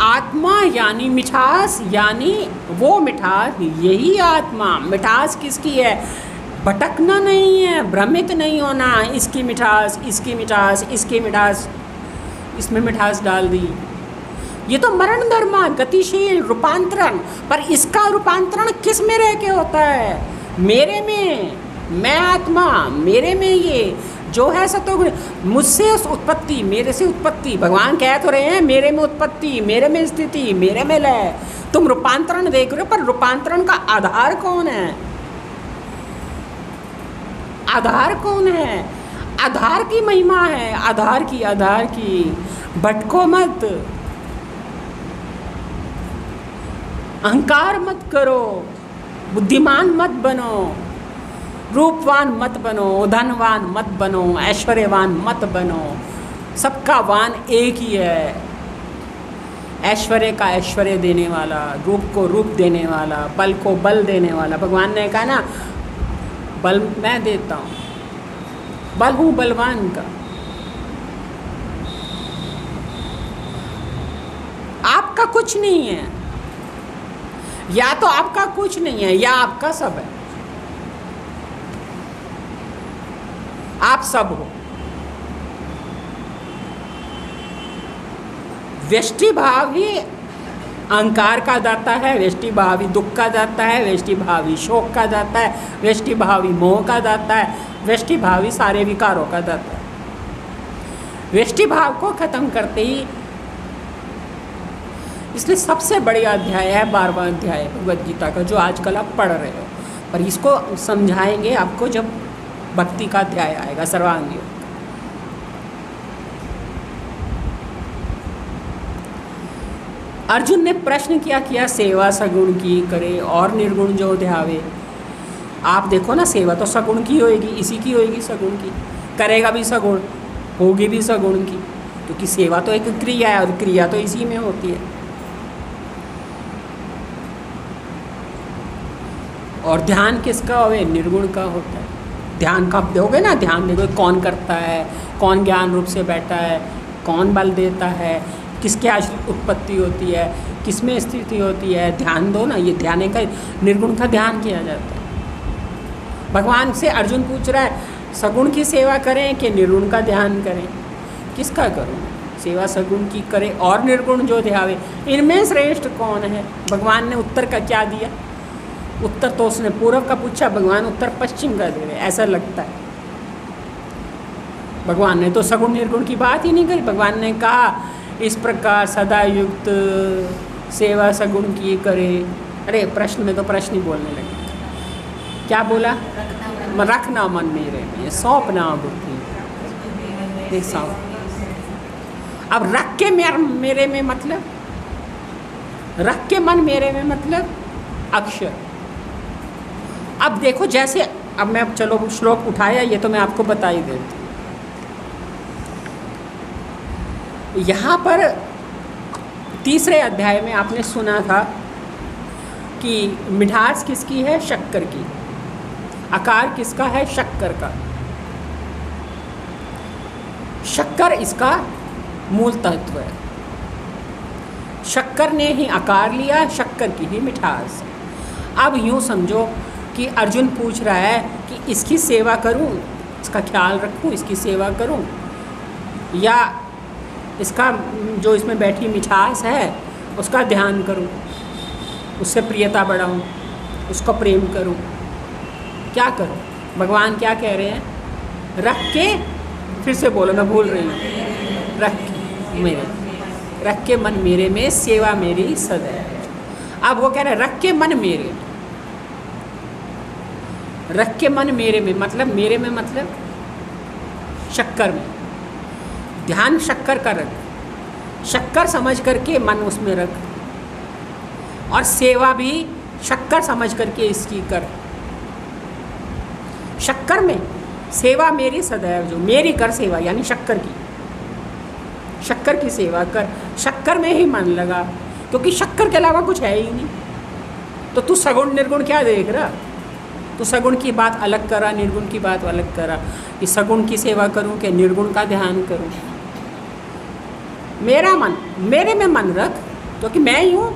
आत्मा यानी मिठास, यानी वो मिठास, यही आत्मा। मिठास किसकी है? भटकना नहीं है, भ्रमित नहीं होना। इसकी मिठास, इसकी मिठास, इसकी मिठास, इसमें मिठास डाल दी। ये तो मरण धर्म, गतिशील रूपांतरण। पर इसका रूपांतरण किस में रह के होता है? मेरे में, मैं आत्मा, मेरे में ये जो है सतोगुण, मुझसे उत्पत्ति, मेरे से उत्पत्ति। भगवान कह तो रहे हैं मेरे में उत्पत्ति, मेरे में स्थिति, मेरे में लय। तुम रूपांतरण देख रहे हो, पर रूपांतरण का आधार कौन है? आधार कौन है? आधार की महिमा है, आधार की। भटको मत, अहंकार मत करो, बुद्धिमान मत बनो, रूपवान मत बनो, धनवान मत बनो, ऐश्वर्यवान मत बनो। सबका वान एक ही है। ऐश्वर्य का ऐश्वर्य देने वाला, रूप को रूप देने वाला, बल को बल देने वाला। भगवान ने कहा ना, बल मैं देता हूँ, बल हूँ बलवान का। आपका कुछ नहीं है, या तो आपका कुछ नहीं है या आपका सब है। आप सब हो। व्यष्टि भाव ही अहंकार का दाता है, व्यष्टि भाव ही दुख का दाता है, व्यष्टि भाव ही शोक का दाता है, व्यष्टि भाव ही मोह का दाता है, व्यष्टि भाव ही सारे विकारों का दाता है। व्यष्टि भाव को खत्म करते ही, इसलिए सबसे बढ़िया अध्याय है 12वां अध्याय भगवद गीता का, जो आजकल आप पढ़ रहे हो। पर इसको समझाएंगे आपको जब भक्ति का अध्याय आएगा, सर्वांगी। अर्जुन ने प्रश्न किया सेवा सगुण की करे और निर्गुण जो ध्यावे। आप देखो ना, सेवा तो सगुण की होएगी, इसी की होएगी सगुण की, करेगा भी सगुण, होगी भी सगुण की, क्योंकि सेवा तो एक क्रिया है और क्रिया तो इसी में होती है। और ध्यान किसका होवे? निर्गुण का होता है। ध्यान कब दोगे ना? ध्यान देखो कौन करता है, कौन ज्ञान रूप से बैठा है, कौन बल देता है, किसके आश्रित उत्पत्ति होती है, किसमें स्थिति होती है। ध्यान दो ना, ये ध्यान का, निर्गुण का ध्यान किया जाता है। भगवान से अर्जुन पूछ रहा है सगुण की सेवा करें कि निर्गुण का ध्यान करें? किसका करूं? सेवा सगुण की करे और निर्गुण जो ध्यावे, इनमें श्रेष्ठ कौन है? भगवान ने उत्तर का क्या दिया? उत्तर तो उसने पूर्व का पूछा, भगवान उत्तर पश्चिम का दे रहे, ऐसा लगता है। भगवान ने तो सगुण निर्गुण की बात ही नहीं करी। भगवान ने कहा इस प्रकार सदा युक्त सेवा सगुण की करे। अरे प्रश्न में तो प्रश्न ही बोलने लगे। क्या बोला? रखना मन मेरे में, सौंपना बुद्धि, सौंप। अब रख के मेरे में मतलब, रख के मन मेरे में मतलब अक्षर। अब देखो, जैसे अब मैं चलो श्लोक उठाया, ये तो मैं आपको बता ही देती हूँ। यहाँ पर तीसरे अध्याय में आपने सुना था कि मिठास किसकी है? शक्कर की। आकार किसका है? शक्कर का। शक्कर इसका मूल तत्व है। शक्कर ने ही आकार लिया, शक्कर की ही मिठास। अब यूँ समझो कि अर्जुन पूछ रहा है कि इसकी सेवा करूं, इसका ख्याल रखूं, इसकी सेवा करूं, या इसका जो इसमें बैठी मिठास है उसका ध्यान करूं, उससे प्रियता बढ़ाऊं, उसको प्रेम करूं, क्या करूं? भगवान क्या कह रहे हैं? रख के, फिर से बोलो, मैं भूल रही हूँ। रख के मन मेरे में, सेवा मेरी सदैव। अब वो कह रहे हैं रख के मन मेरे में। रख के मन मेरे में मतलब, मेरे में मतलब शक्कर में। ध्यान शक्कर का रख, शक्कर समझ करके मन उसमें रख, और सेवा भी शक्कर समझ करके इसकी कर। शक्कर में सेवा मेरी सदैव, जो मेरी कर सेवा, यानी शक्कर की, शक्कर की सेवा कर। शक्कर में ही मन लगा, क्योंकि शक्कर के अलावा कुछ है ही नहीं। तो तू सगुण निर्गुण क्या देख रहा? तो सगुण की बात अलग करा, निर्गुण की बात अलग करा। कि सगुण की सेवा करूं कि निर्गुण का ध्यान करूं? मेरा मन, मेरे में मन रख, क्योंकि मैं ही हूँ,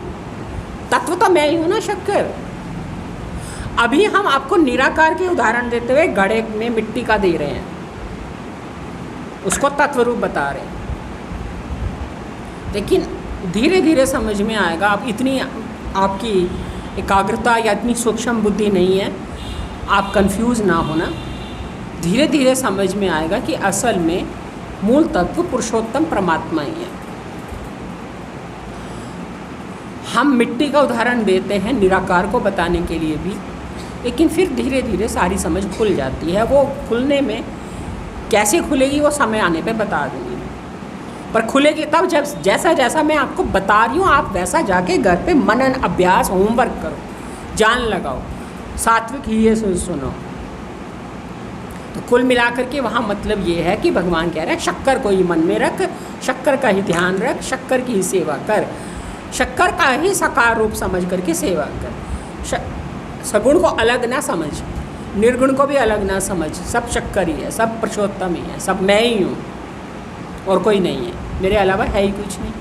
तत्व तो मैं ही हूँ ना शक्कर। अभी हम आपको निराकार के उदाहरण देते हुए घड़े में मिट्टी का दे रहे हैं, उसको तत्व रूप बता रहे हैं, लेकिन धीरे धीरे समझ में आएगा। आप इतनी आपकी एकाग्रता या इतनी सूक्ष्म बुद्धि नहीं है, आप कंफ्यूज ना होना। धीरे धीरे समझ में आएगा कि असल में मूल तत्व पुरुषोत्तम परमात्मा ही है। हम मिट्टी का उदाहरण देते हैं निराकार को बताने के लिए भी, लेकिन फिर धीरे धीरे सारी समझ खुल जाती है। वो खुलने में कैसे खुलेगी वो समय आने पे बता दूँगी, पर खुलेगी तब जब जैसा जैसा मैं आपको बता रही हूँ आप वैसा जाके घर पे मनन, अभ्यास, होमवर्क करो, जान लगाओ, सात्विक ही ये सुनो। तो कुल मिलाकर के वहाँ मतलब ये है कि भगवान कह रहे हैं शक्कर को ही मन में रख, शक्कर का ही ध्यान रख, शक्कर की ही सेवा कर, शक्कर का ही साकार रूप समझ करके सेवा कर। सगुण को अलग ना समझ, निर्गुण को भी अलग ना समझ, सब शक्कर ही है, सब पुरुषोत्तम ही है, सब मैं ही हूँ और कोई नहीं है, मेरे अलावा है ही कुछ नहीं।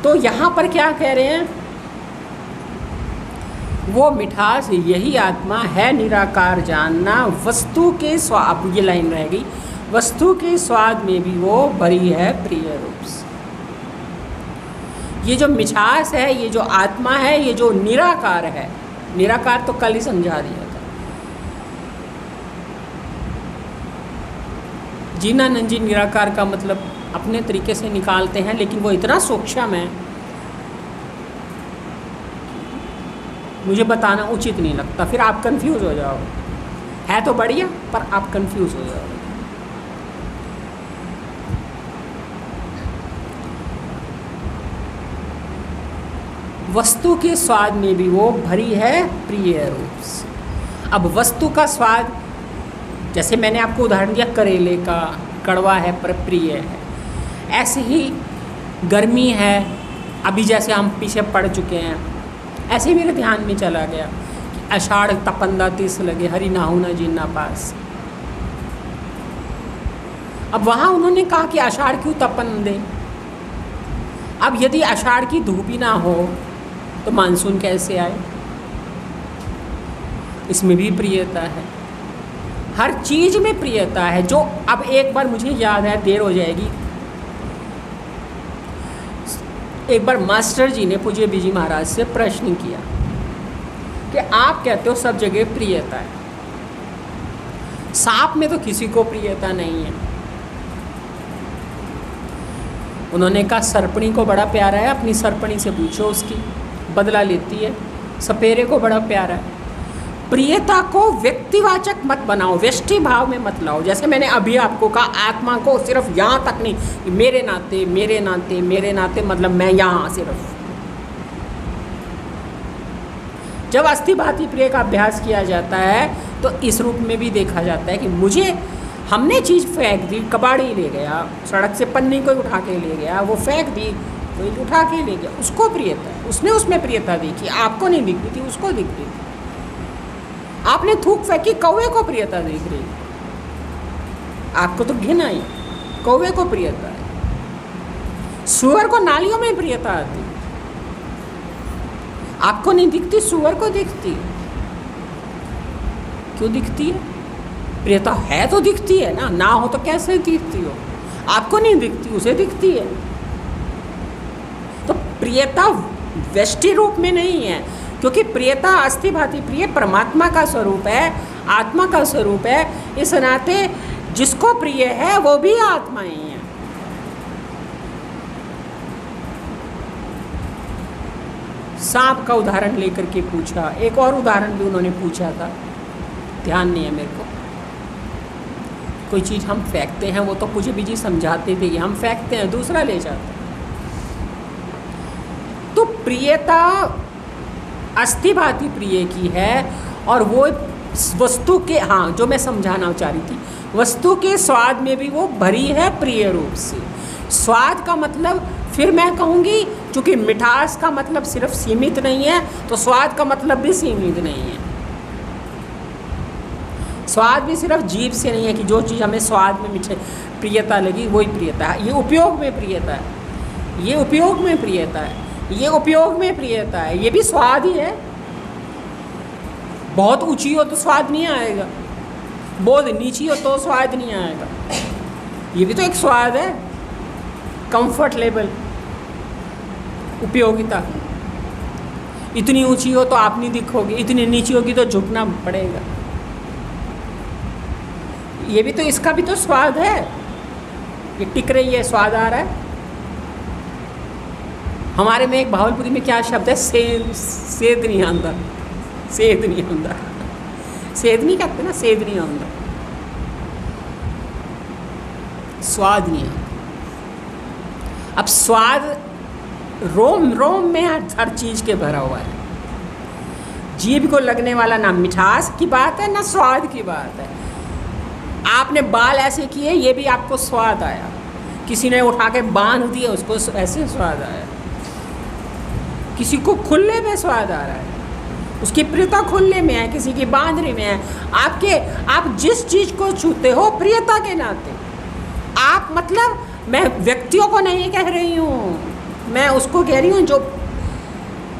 तो यहाँ पर क्या कह रहे हैं, वो मिठास यही आत्मा है, निराकार जानना, वस्तु के स्वाद, अब ये लाइन रह गई, वस्तु के स्वाद में भी वो भरी है प्रिय रूप से। ये जो मिठास है, ये जो आत्मा है, ये जो निराकार है, निराकार तो कल ही समझा दिया था। जीनानंद जी निराकार का मतलब अपने तरीके से निकालते हैं, लेकिन वो इतना सूक्ष्म है मुझे बताना उचित नहीं लगता, फिर आप कंफ्यूज हो जाओगे। है तो बढ़िया, पर आप कंफ्यूज हो जाओगे। वस्तु के स्वाद में भी वो भरी है प्रिय रूप से। अब वस्तु का स्वाद, जैसे मैंने आपको उदाहरण दिया करेले का, कड़वा है पर प्रिय है, ऐसे ही गर्मी है, अभी जैसे हम पीछे पड़ चुके हैं, ऐसे ही मेरे ध्यान में चला गया कि आषाढ़ तपंदा तीस लगे, हरि नाहु न जीना पास। अब वहाँ उन्होंने कहा कि आषाढ़ क्यों तपन दे। अब यदि आषाढ़ की धूप ही ना हो तो मानसून कैसे आए। इसमें भी प्रियता है, हर चीज में प्रियता है। जो अब एक बार मुझे याद है, देर हो जाएगी, एक बार मास्टर जी ने पूज्य बीजी महाराज से प्रश्न किया कि आप कहते हो सब जगह प्रियता है, सांप में तो किसी को प्रियता नहीं है। उन्होंने कहा सर्पणी को बड़ा प्यारा है, अपनी सर्पणी से पूछो, उसकी बदला लेती है। सपेरे को बड़ा प्यारा है। प्रियता को व्यक्तिवाचक मत बनाओ, व्यष्टि भाव में मत लाओ। जैसे मैंने अभी आपको कहा, आत्मा को सिर्फ यहाँ तक नहीं, मेरे नाते मेरे नाते मेरे नाते, मतलब मैं यहाँ सिर्फ। जब अस्थि भांति प्रिय का अभ्यास किया जाता है तो इस रूप में भी देखा जाता है कि मुझे, हमने चीज़ फेंक दी, कबाड़ी ले गया, सड़क से पन्नी कोई उठा के ले गया, वो फेंक दी, कोई उठा के ले गया, उसको प्रियता है, उसने उसमें प्रियता देखी। आपको नहीं दिखती थी, उसको दिखती थी। आपने थूक फेंकी, कौवे को प्रियता देख रही, आपको तो घिन आई, कौवे को प्रियता है। सुअर को नालियों में प्रियता आती, आपको नहीं दिखती, सुअर को दिखती है। क्यों दिखती है? प्रियता है तो दिखती है ना, ना हो तो कैसे दिखती हो? आपको नहीं दिखती, उसे दिखती है। तो प्रियता व्यष्टि रूप में नहीं है, क्योंकि प्रियता अस्थि भांति प्रिय परमात्मा का स्वरूप है, आत्मा का स्वरूप है। इस नाते जिसको प्रिय है वो भी आत्मा ही है। सांप का उदाहरण लेकर के पूछा, एक और उदाहरण भी उन्होंने पूछा था, ध्यान नहीं है मेरे को। कोई चीज़ हम फेंकते हैं, वो तो मुझे भी जी समझाते थे कि हम फेंकते हैं, दूसरा ले जाते हैं। तो प्रियता अस्थि भांति प्रिय की है, और वो वस्तु के, हाँ जो मैं समझाना चाह रही थी, वस्तु के स्वाद में भी वो भरी है प्रिय रूप से। स्वाद का मतलब फिर मैं कहूँगी, चूँकि मिठास का मतलब सिर्फ सीमित नहीं है, तो स्वाद का मतलब भी सीमित नहीं है। स्वाद भी सिर्फ जीभ से नहीं है कि जो चीज़ हमें स्वाद में मीठे प्रियता लगी वही प्रियता है। ये उपयोग में प्रियता है, ये उपयोग में प्रियता है, ये उपयोग में प्रियता है, ये भी स्वाद ही है। बहुत ऊंची हो तो स्वाद नहीं आएगा, बहुत नीची हो तो स्वाद नहीं आएगा, ये भी तो एक स्वाद है। कंफर्ट लेवल, उपयोगिता। इतनी ऊंची हो तो आप नहीं दिखोगे, इतनी नीची होगी तो झुकना पड़ेगा। ये भी तो, इसका भी तो स्वाद है। ये टिक रही है, स्वाद आ रहा है। हमारे में एक भावलपुरी में क्या शब्द है, सेद नहीं आंदा, सेद नहीं आंदा, सेद नहीं कहते ना, सेद नहीं आंदा, स्वाद नहीं आता। अब स्वाद रोम रोम में हर चीज़ के भरा हुआ है। जीभ को लगने वाला ना मिठास की बात है ना स्वाद की बात है। आपने बाल ऐसे किए, ये भी आपको स्वाद आया। किसी ने उठा के बांध दिए, उसको ऐसे स्वाद आया। किसी को खुलने में स्वाद आ रहा है, उसकी प्रियता खुलने में है, किसी की बांधने में है। आप जिस चीज़ को छूते हो प्रियता के नाते, आप मतलब मैं व्यक्तियों को नहीं कह रही हूँ, मैं उसको कह रही हूँ जो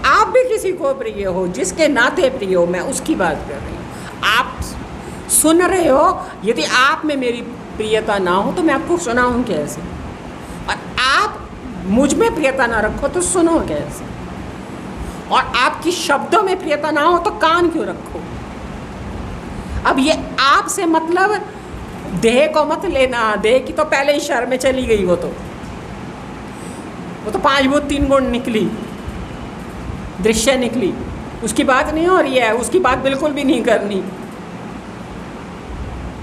आप भी किसी को प्रिय हो, जिसके नाते प्रिय हो, मैं उसकी बात कर रही हूँ। आप सुन रहे हो, यदि आप में मेरी प्रियता ना हो तो मैं आपको सुनाऊँ कैसे? और आप मुझ में प्रियता ना रखो तो सुनो कैसे? और आपकी शब्दों में प्रियता ना हो तो कान क्यों रखो? अब ये आपसे मतलब देह को मत लेना, देह की तो पहले ही शर में चली गई। वो तो 5 भूत 3 गुण निकली, दृश्य निकली, उसकी बात नहीं हो रही है, उसकी बात बिल्कुल भी नहीं करनी।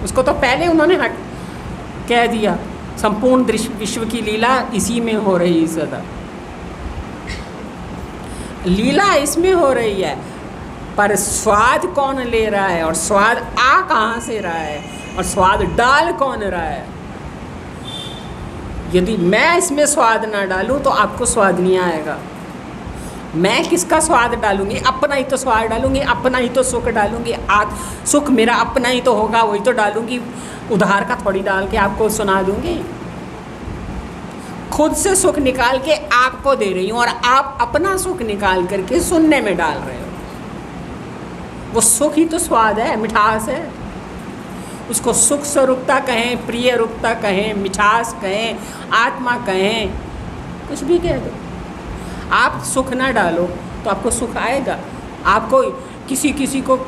उसको तो पहले उन्होंने कह दिया, संपूर्ण दृश्य विश्व की लीला इसी में हो रही, सदा लीला इसमें हो रही है। पर स्वाद कौन ले रहा है, और स्वाद आ कहाँ से रहा है, और स्वाद डाल कौन रहा है? यदि मैं इसमें स्वाद ना डालूं तो आपको स्वाद नहीं आएगा। मैं किसका स्वाद डालूंगी? अपना ही तो स्वाद डालूंगी, अपना ही तो सुख डालूंगी। सुख मेरा अपना ही तो होगा, वही तो डालूंगी, उधार का थोड़ी डाल के आपको सुना दूंगी। खुद से सुख निकाल के आपको दे रही हूँ, और आप अपना सुख निकाल करके सुनने में डाल रहे हो। वो सुख ही तो स्वाद है, मिठास है। उसको सुख स्वरूपता कहें, प्रिय रूपता कहें, मिठास कहें, आत्मा कहें, कुछ भी कह दो। आप सुख ना डालो तो आपको सुख आएगा। आपको किसी को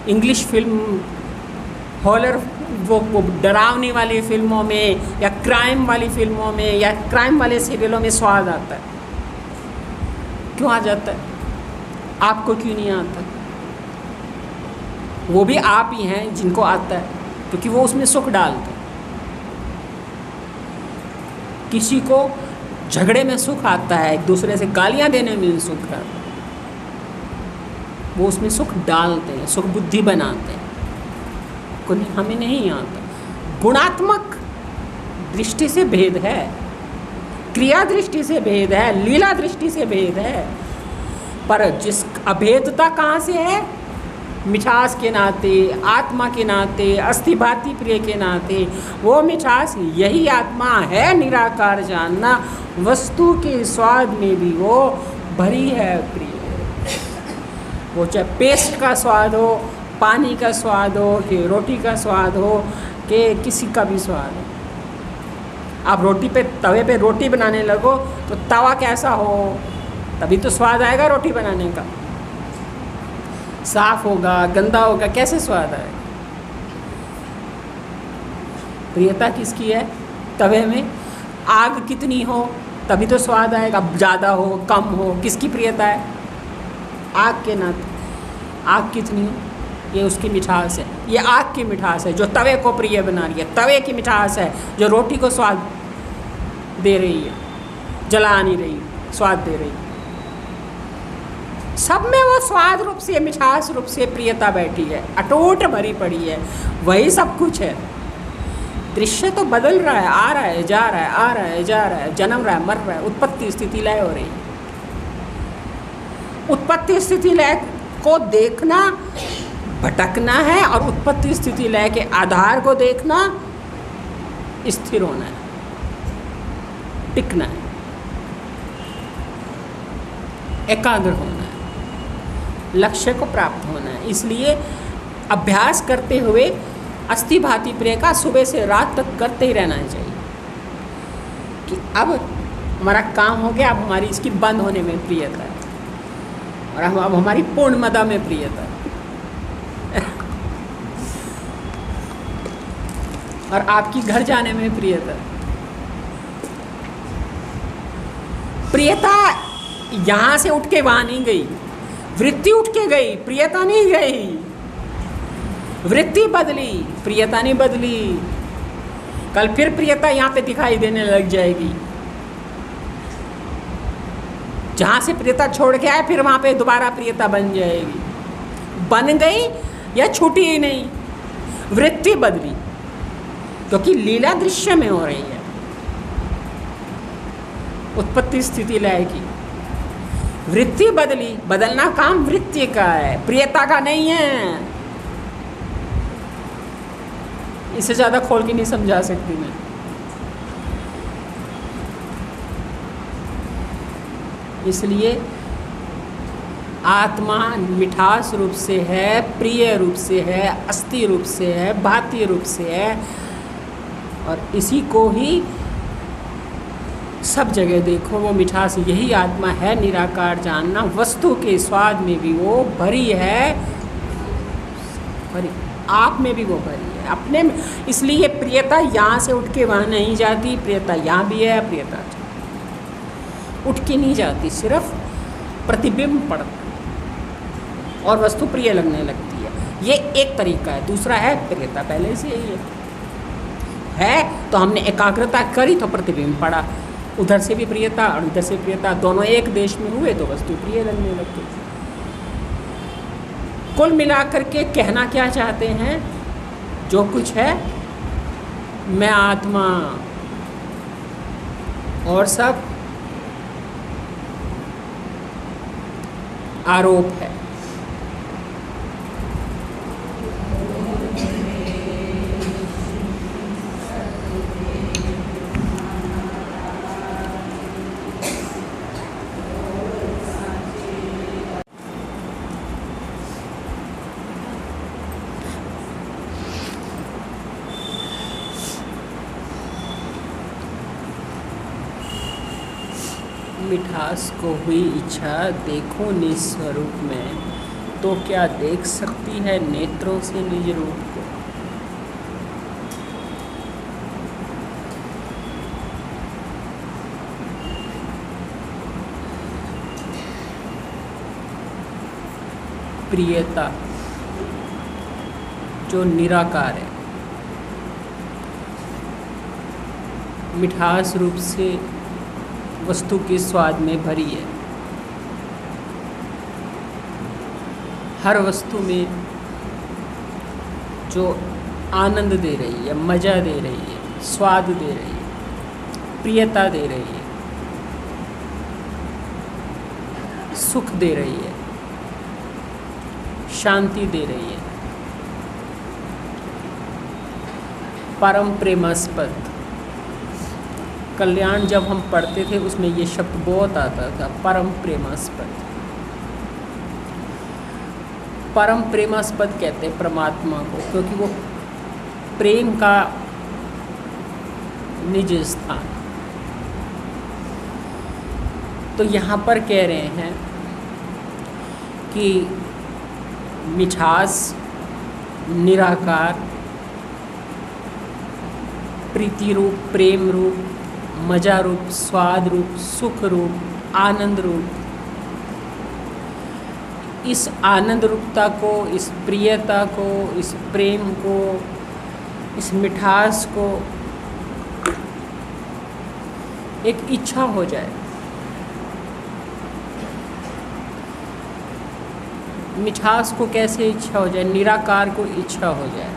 इंग्लिश फिल्म, हॉरर, वो डरावनी वाली फिल्मों में या क्राइम वाली फिल्मों में या क्राइम वाले सीरियलों में स्वाद आता है। क्यों आ जाता है? आपको क्यों नहीं आता? वो भी आप ही हैं जिनको आता है, क्योंकि वो उसमें सुख डालते हैं। किसी को झगड़े में सुख आता है, एक दूसरे से गालियां देने में सुख आता है, वो उसमें सुख डालते हैं, सुख बुद्धि बनाते हैं। हमें नहीं आता। गुणात्मक दृष्टि से भेद है, क्रिया दृष्टि से भेद है, लीला दृष्टि से भेद है। पर जिस अभेदता कहाँ से है? मिठास के नाते, आत्मा के नाते, अस्थिभाति प्रिय के नाते। वो मिठास, यही आत्मा है निराकार जानना, वस्तु के स्वाद में भी वो भरी है प्रिय। वो चाहे पेस्ट का स्वाद हो, पानी का स्वाद हो, कि रोटी का स्वाद हो, कि किसी का भी स्वाद हो। आप रोटी पे, तवे पे रोटी बनाने लगो तो तवा कैसा हो, तभी तो स्वाद आएगा रोटी बनाने का। साफ होगा, गंदा होगा, कैसे स्वाद आएगा? प्रियता किसकी है? तवे में आग कितनी हो तभी तो स्वाद आएगा। ज़्यादा हो, कम हो, किसकी प्रियता है? आग के नाते। आग कितनी हो, ये उसकी मिठास है। ये आग की मिठास है जो तवे को प्रिय बना रही है। तवे की मिठास है जो रोटी को स्वाद दे रही है, जला नहीं रही, स्वाद दे रही है। सब में वो स्वाद रूप से, मिठास रूप से प्रियता बैठी है, अटूट भरी पड़ी है। वही सब कुछ है। दृश्य तो बदल रहा है, आ रहा है, जा रहा है, आ रहा है, जा रहा है, जन्म रहा है, मर रहा है, उत्पत्ति स्थिति लय हो रही है। उत्पत्ति स्थिति लय को देखना भटकना है और उत्पत्ति स्थिति लय के आधार को देखना, स्थिर होना है, टिकना है, एकाग्र होना है, लक्ष्य को प्राप्त होना है। इसलिए अभ्यास करते हुए अस्थि भांति प्रिय का सुबह से रात तक करते ही रहना चाहिए कि अब हमारा काम हो गया, अब हमारी इसकी बंद होने में प्रियता है और अब हमारी पूर्णमदा में प्रियता है और आपकी घर जाने में प्रियता। प्रियता यहाँ से उठ के वहाँ नहीं गई, वृत्ति उठ के गई, प्रियता नहीं गई। वृत्ति बदली, प्रियता नहीं बदली। कल फिर प्रियता यहाँ पे दिखाई देने लग जाएगी। जहाँ से प्रियता छोड़ के आए फिर वहाँ पे दोबारा प्रियता बन जाएगी। बन गई या छूटी ही नहीं, वृत्ति बदली, क्योंकि लीला दृश्य में हो रही है, उत्पत्ति स्थिति लय की। वृत्ति बदली, बदलना काम वृत्ति का है, प्रियता का नहीं है। इससे ज़्यादा खोल के नहीं समझा सकती मैं। इसलिए आत्मा मिठास रूप से है, प्रिय रूप से है, अस्थि रूप से है, भांति रूप से है और इसी को ही सब जगह देखो वो मिठास, यही आत्मा है। निराकार जानना, वस्तु के स्वाद में भी वो भरी है, भरी, आप में भी वो भरी है, अपने में। इसलिए प्रियता यहाँ से उठ के वहाँ नहीं जाती, प्रियता यहाँ भी है, प्रियता उठ के नहीं जाती, सिर्फ प्रतिबिंब पड़ता और वस्तु प्रिय लगने लगती है। ये एक तरीका है। दूसरा है प्रियता पहले से ही है तो हमने एकाग्रता करी तो प्रतिबिंब पड़ा, उधर से भी प्रियता और इधर से प्रियता, दोनों एक देश में हुए तो वस्तु प्रिय लगने लगती। कुल मिलाकर के कहना क्या चाहते हैं, जो कुछ है मैं आत्मा और सब आरोप है। मिठास को हुई इच्छा देखो निज स्वरूप में, तो क्या देख सकती है नेत्रों से निज रूप को। प्रियता जो निराकार है, मिठास रूप से वस्तु के स्वाद में भरी है। हर वस्तु में जो आनंद दे रही है, मज़ा दे रही है, स्वाद दे रही है, प्रियता दे रही है, सुख दे रही है, शांति दे रही है, परम प्रेमास्पद। कल्याण जब हम पढ़ते थे उसमें ये शब्द बहुत आता था, परम प्रेमास्पद। परम प्रेमास्पद कहते हैं परमात्मा को, क्योंकि वो प्रेम का निज स्थान। तो यहाँ पर कह रहे हैं कि मिठास, निराकार, प्रीति रूप, प्रेम रूप, मजा रूप, स्वाद रूप, सुख रूप, आनंद रूप, इस आनंद रूपता को, इस प्रियता को, इस प्रेम को, इस मिठास को एक इच्छा हो जाए। मिठास को कैसे इच्छा हो जाए, निराकार को इच्छा हो जाए।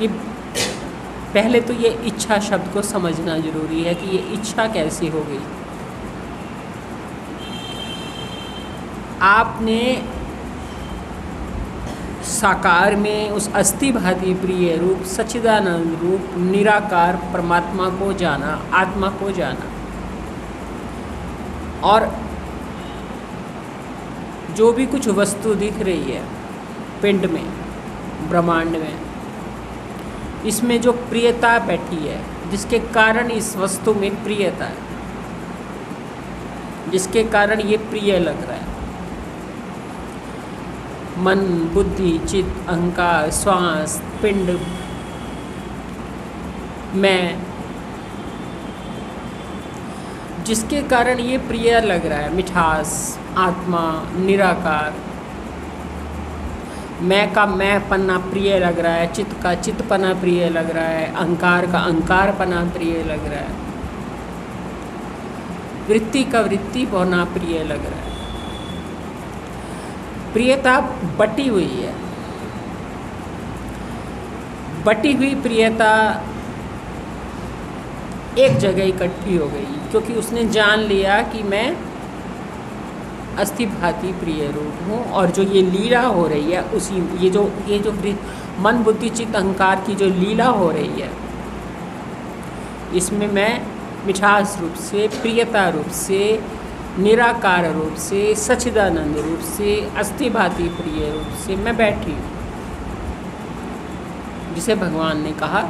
ये पहले तो ये इच्छा शब्द को समझना जरूरी है कि ये इच्छा कैसी हो गई। आपने साकार में उस अस्थि भांति प्रिय रूप सच्चिदानंद रूप निराकार परमात्मा को जाना, आत्मा को जाना। और जो भी कुछ वस्तु दिख रही है पिंड में, ब्रह्मांड में, इसमें जो प्रियता बैठी है, जिसके कारण इस वस्तु में प्रियता है, जिसके कारण ये प्रिय लग रहा है, मन, बुद्धि, चित्त, अहंकार, श्वास, पिंड, मैं, जिसके कारण ये प्रिय लग रहा है, मिठास, आत्मा, निराकार, मैं का मैं पन्ना प्रिय लग रहा है, चित्त का चित्तपना प्रिय लग रहा है, अहंकार का अहंकारपना प्रिय लग रहा है, वृत्ति का वृत्ति होना प्रिय लग रहा है। प्रियता बटी हुई है, बटी हुई प्रियता एक जगह इकट्ठी हो गई, क्योंकि उसने जान लिया कि मैं अस्थि भांति प्रिय रूप हूँ। और जो ये लीला हो रही है, उसी ये जो मन, बुद्धि, चित्त, अहंकार की जो लीला हो रही है, इसमें मैं मिठास रूप से, प्रियता रूप से, निराकार रूप से, सच्चिदानंद रूप से, अस्थि भांति प्रिय रूप से मैं बैठी हूँ, जिसे भगवान ने कहा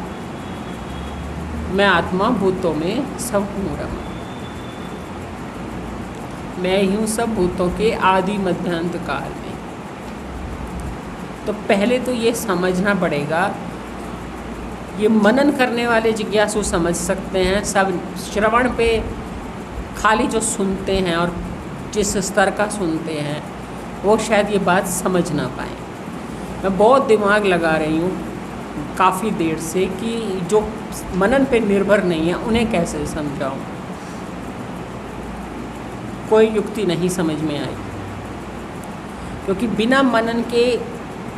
मैं आत्मा भूतों में सब हूँ रमा, मैं ही हूँ सब भूतों के आदि मध्यांत काल में। तो पहले तो ये समझना पड़ेगा, ये मनन करने वाले जिज्ञासु समझ सकते हैं, सब श्रवण पे खाली जो सुनते हैं और जिस स्तर का सुनते हैं वो शायद ये बात समझ ना पाए। मैं बहुत दिमाग लगा रही हूँ काफ़ी देर से कि जो मनन पे निर्भर नहीं है उन्हें कैसे समझाऊँ। कोई युक्ति नहीं समझ में आई, क्योंकि बिना मनन के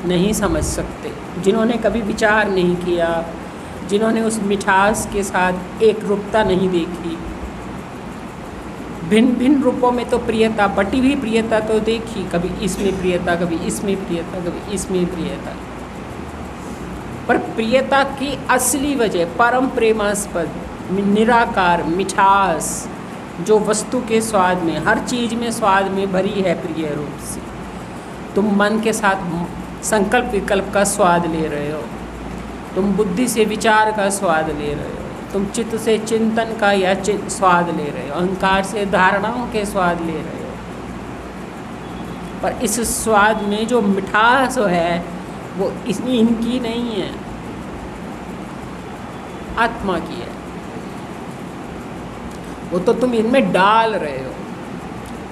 नहीं समझ सकते। जिन्होंने कभी विचार नहीं किया, जिन्होंने उस मिठास के साथ एक रूपता नहीं देखी, भिन्न भिन्न रूपों में तो प्रियता, बटी हुई प्रियता तो देखी, कभी इसमें प्रियता, कभी इसमें प्रियता, कभी इसमें प्रियता, पर प्रियता की असली वजह परम प्रेमास्पद निराकार मिठास जो वस्तु के स्वाद में, हर चीज़ में स्वाद में भरी है प्रिय रूप से। तुम मन के साथ संकल्प विकल्प का स्वाद ले रहे हो, तुम बुद्धि से विचार का स्वाद ले रहे हो, तुम चित्त से चिंतन का या स्वाद ले रहे हो, अहंकार से धारणाओं के स्वाद ले रहे हो, पर इस स्वाद में जो मिठास है वो इनकी नहीं है, आत्मा की है। वो तो तुम इनमें डाल रहे हो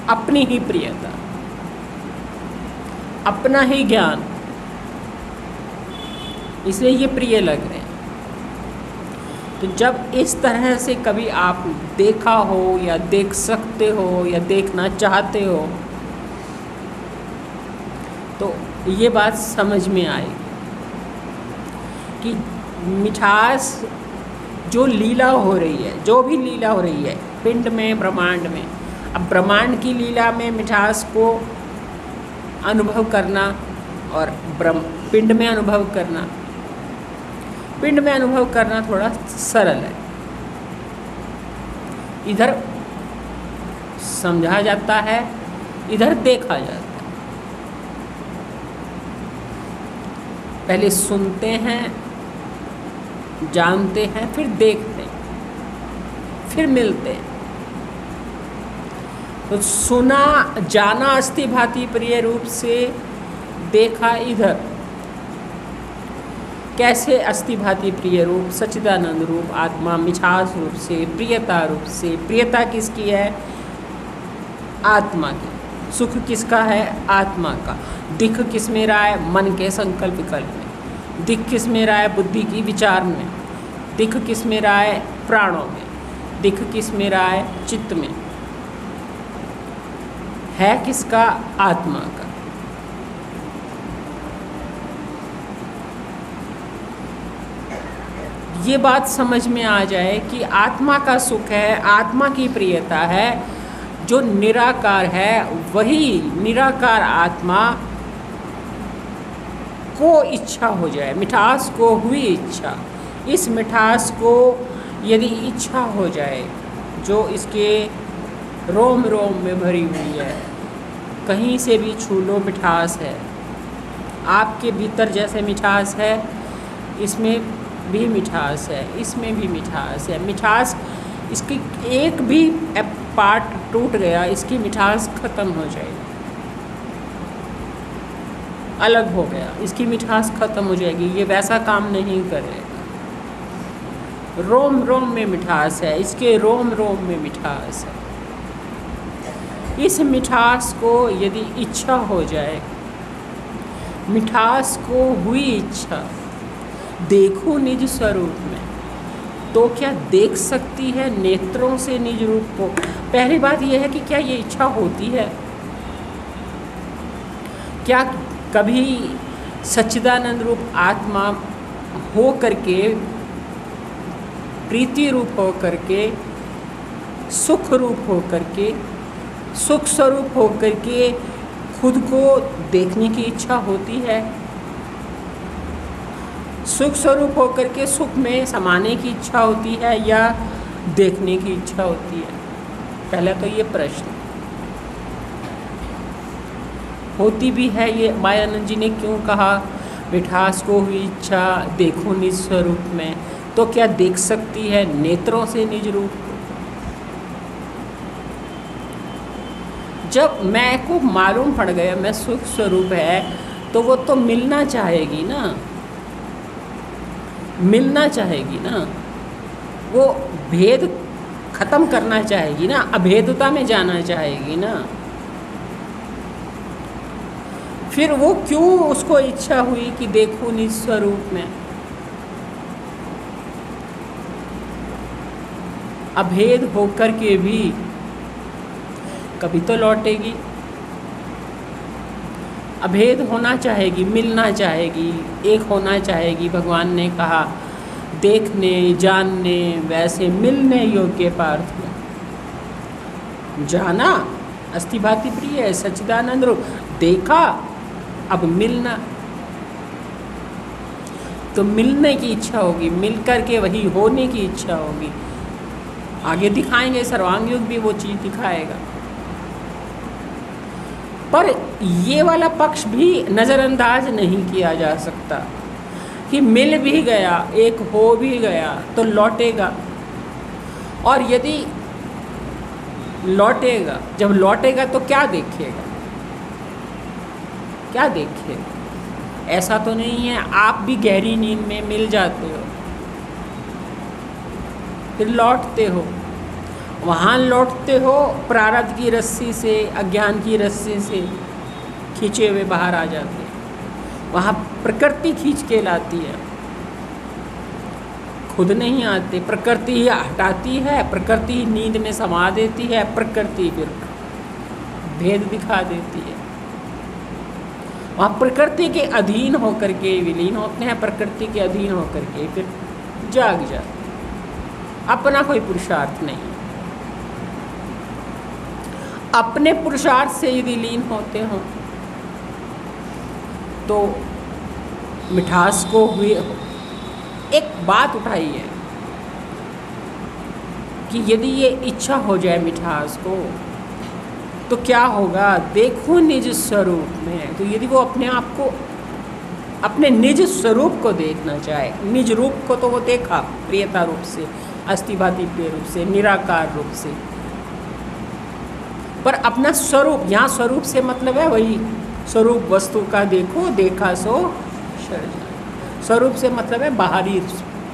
अपनी ही प्रियता, अपना ही ज्ञान, इसलिए ये प्रिय लग रहे हैं। तो जब इस तरह से कभी आप देखा हो या देख सकते हो या देखना चाहते हो तो ये बात समझ में आएगी कि मिठास जो लीला हो रही है, जो भी लीला हो रही है पिंड में, ब्रह्मांड में, अब ब्रह्मांड की लीला में मिठास को अनुभव करना और पिंड में अनुभव करना, पिंड में अनुभव करना थोड़ा सरल है। इधर समझा जाता है, इधर देखा जाता है। पहले सुनते हैं, जानते हैं, फिर देखते हैं, फिर मिलते हैं। तो सुना, जाना अस्थि भांति प्रिय रूप से, देखा इधर कैसे अस्थि भांति प्रिय रूप सच्चिदानंद रूप आत्मा मिठास रूप से, प्रियता रूप से। प्रियता किसकी है? आत्मा की। सुख किसका है? आत्मा का। दिख किस में रहा है? मन के संकल्प विकल्प में। दिख किस में रहा है? बुद्धि की विचार में। दिख किस में रहा है? प्राणों में। दिख किस में रहा है? चित्त में। है किसका? आत्मा का। ये बात समझ में आ जाए कि आत्मा का सुख है, आत्मा की प्रियता है, जो निराकार है, वही निराकार आत्मा को इच्छा हो जाए, मिठास को हुई इच्छा, इस मिठास को यदि इच्छा हो जाए जो इसके रोम रोम में भरी हुई है, कहीं से भी छू लो मिठास है, आपके भीतर जैसे मिठास है इसमें भी मिठास है, इसमें भी मिठास है। मिठास इसकी एक भी पार्ट टूट गया, इसकी मिठास ख़त्म हो जाएगी, अलग हो गया, इसकी मिठास ख़त्म हो जाएगी। ये वैसा काम नहीं करेगा। रोम रोम में मिठास है, इसके रोम रोम में मिठास है। इस मिठास को यदि इच्छा हो जाए, मिठास को हुई इच्छा, देखो निज स्वरूप में, तो क्या देख सकती है नेत्रों से निज रूप को? पहली बात यह है कि क्या ये इच्छा होती है? क्या कभी सच्चिदानंद रूप आत्मा हो करके, प्रीति रूप हो करके, सुख रूप हो करके, सुख स्वरूप हो करके खुद को देखने की इच्छा होती है? सुख स्वरूप हो करके सुख में समाने की इच्छा होती है या देखने की इच्छा होती है? पहले तो ये प्रश्न होती भी है। ये मायानंद जी ने क्यों कहा मिठास को हुई इच्छा देखो निज स्वरूप में, तो क्या देख सकती है नेत्रों से निज रूप को? जब मैं को मालूम पड़ गया मैं सुख स्वरूप है, तो वो तो मिलना चाहेगी ना, मिलना चाहेगी ना, वो भेद खत्म करना चाहेगी ना, अभेदता में जाना चाहेगी ना। फिर वो क्यों उसको इच्छा हुई कि देखो निज स्वरूप में? अभेद होकर के भी कभी तो लौटेगी, अभेद होना चाहेगी, मिलना चाहेगी, एक होना चाहेगी। भगवान ने कहा देखने जानने वैसे मिलने योग्य पार्थ में। जाना अस्थि भाति प्रिय है, सच्चिदानंद रूप, देखा अब मिलना, तो मिलने की इच्छा होगी, मिल करके वही होने की इच्छा होगी। आगे दिखाएंगे सर्वांग योग भी वो चीज़ दिखाएगा। पर ये वाला पक्ष भी नज़रअंदाज नहीं किया जा सकता कि मिल भी गया, एक हो भी गया तो लौटेगा। और यदि लौटेगा, जब लौटेगा तो क्या देखेगा, क्या देखेगा? ऐसा तो नहीं है आप भी गहरी नींद में मिल जाते हो फिर लौटते हो, वहाँ लौटते हो प्रारब्ध की रस्सी से, अज्ञान की रस्सी से खींचे हुए बाहर आ जाते हैं। वहाँ प्रकृति खींच के लाती है, खुद नहीं आते। प्रकृति ही हटाती है, प्रकृति नींद में समा देती है, प्रकृति फिर भेद दिखा देती है। वहाँ प्रकृति के अधीन होकर के विलीन होते हैं, प्रकृति के अधीन होकर के फिर जाग जाते। अपना कोई पुरुषार्थ नहीं, अपने पुरुषार्थ से यदि लीन होते हो तो मिठास को हुए। एक बात उठाई है कि यदि ये इच्छा हो जाए मिठास को तो क्या होगा, देखो निज स्वरूप में। तो यदि वो अपने आप को, अपने निज स्वरूप को देखना चाहे, निज रूप को तो वो देखा प्रियता रूप से, अस्थिभाति प्रिय रूप से, निराकार रूप से, पर अपना स्वरूप, यहाँ स्वरूप से मतलब है वही स्वरूप वस्तु का देखो, देखा सो शर। स्वरूप से मतलब है बाहरी,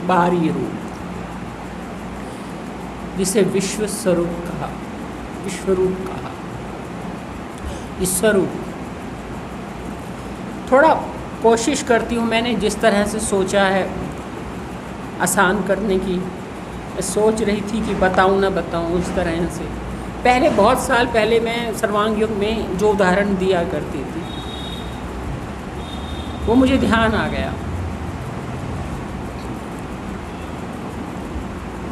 बाहरी रूप, जिसे विश्व स्वरूप कहा, विश्वरूप कहा। इस स्वरूप थोड़ा कोशिश करती हूँ मैंने जिस तरह से सोचा है आसान करने की। मैं सोच रही थी कि बताऊँ ना बताऊँ उस तरह से। पहले बहुत साल पहले मैं सर्वांग योग में जो उदाहरण दिया करती थी वो मुझे ध्यान आ गया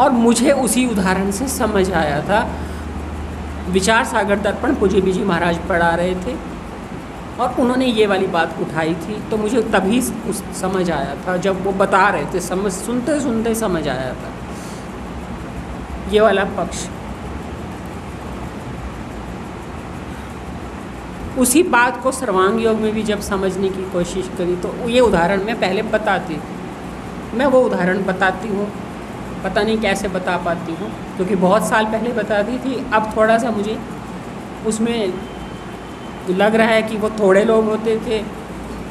और मुझे उसी उदाहरण से समझ आया था। विचार सागर दर्पण पूज्य बीजी महाराज पढ़ा रहे थे और उन्होंने ये वाली बात उठाई थी, तो मुझे तभी उस समझ आया था जब वो बता रहे थे, सुनते सुनते समझ आया था ये वाला पक्ष। उसी बात को सर्वांग योग में भी जब समझने की कोशिश करी तो ये उदाहरण मैं पहले बताती थी, मैं वो उदाहरण बताती हूँ, पता नहीं कैसे बता पाती हूँ, क्योंकि बहुत साल पहले बताती थी। अब थोड़ा सा मुझे उसमें लग रहा है कि वो थोड़े लोग होते थे,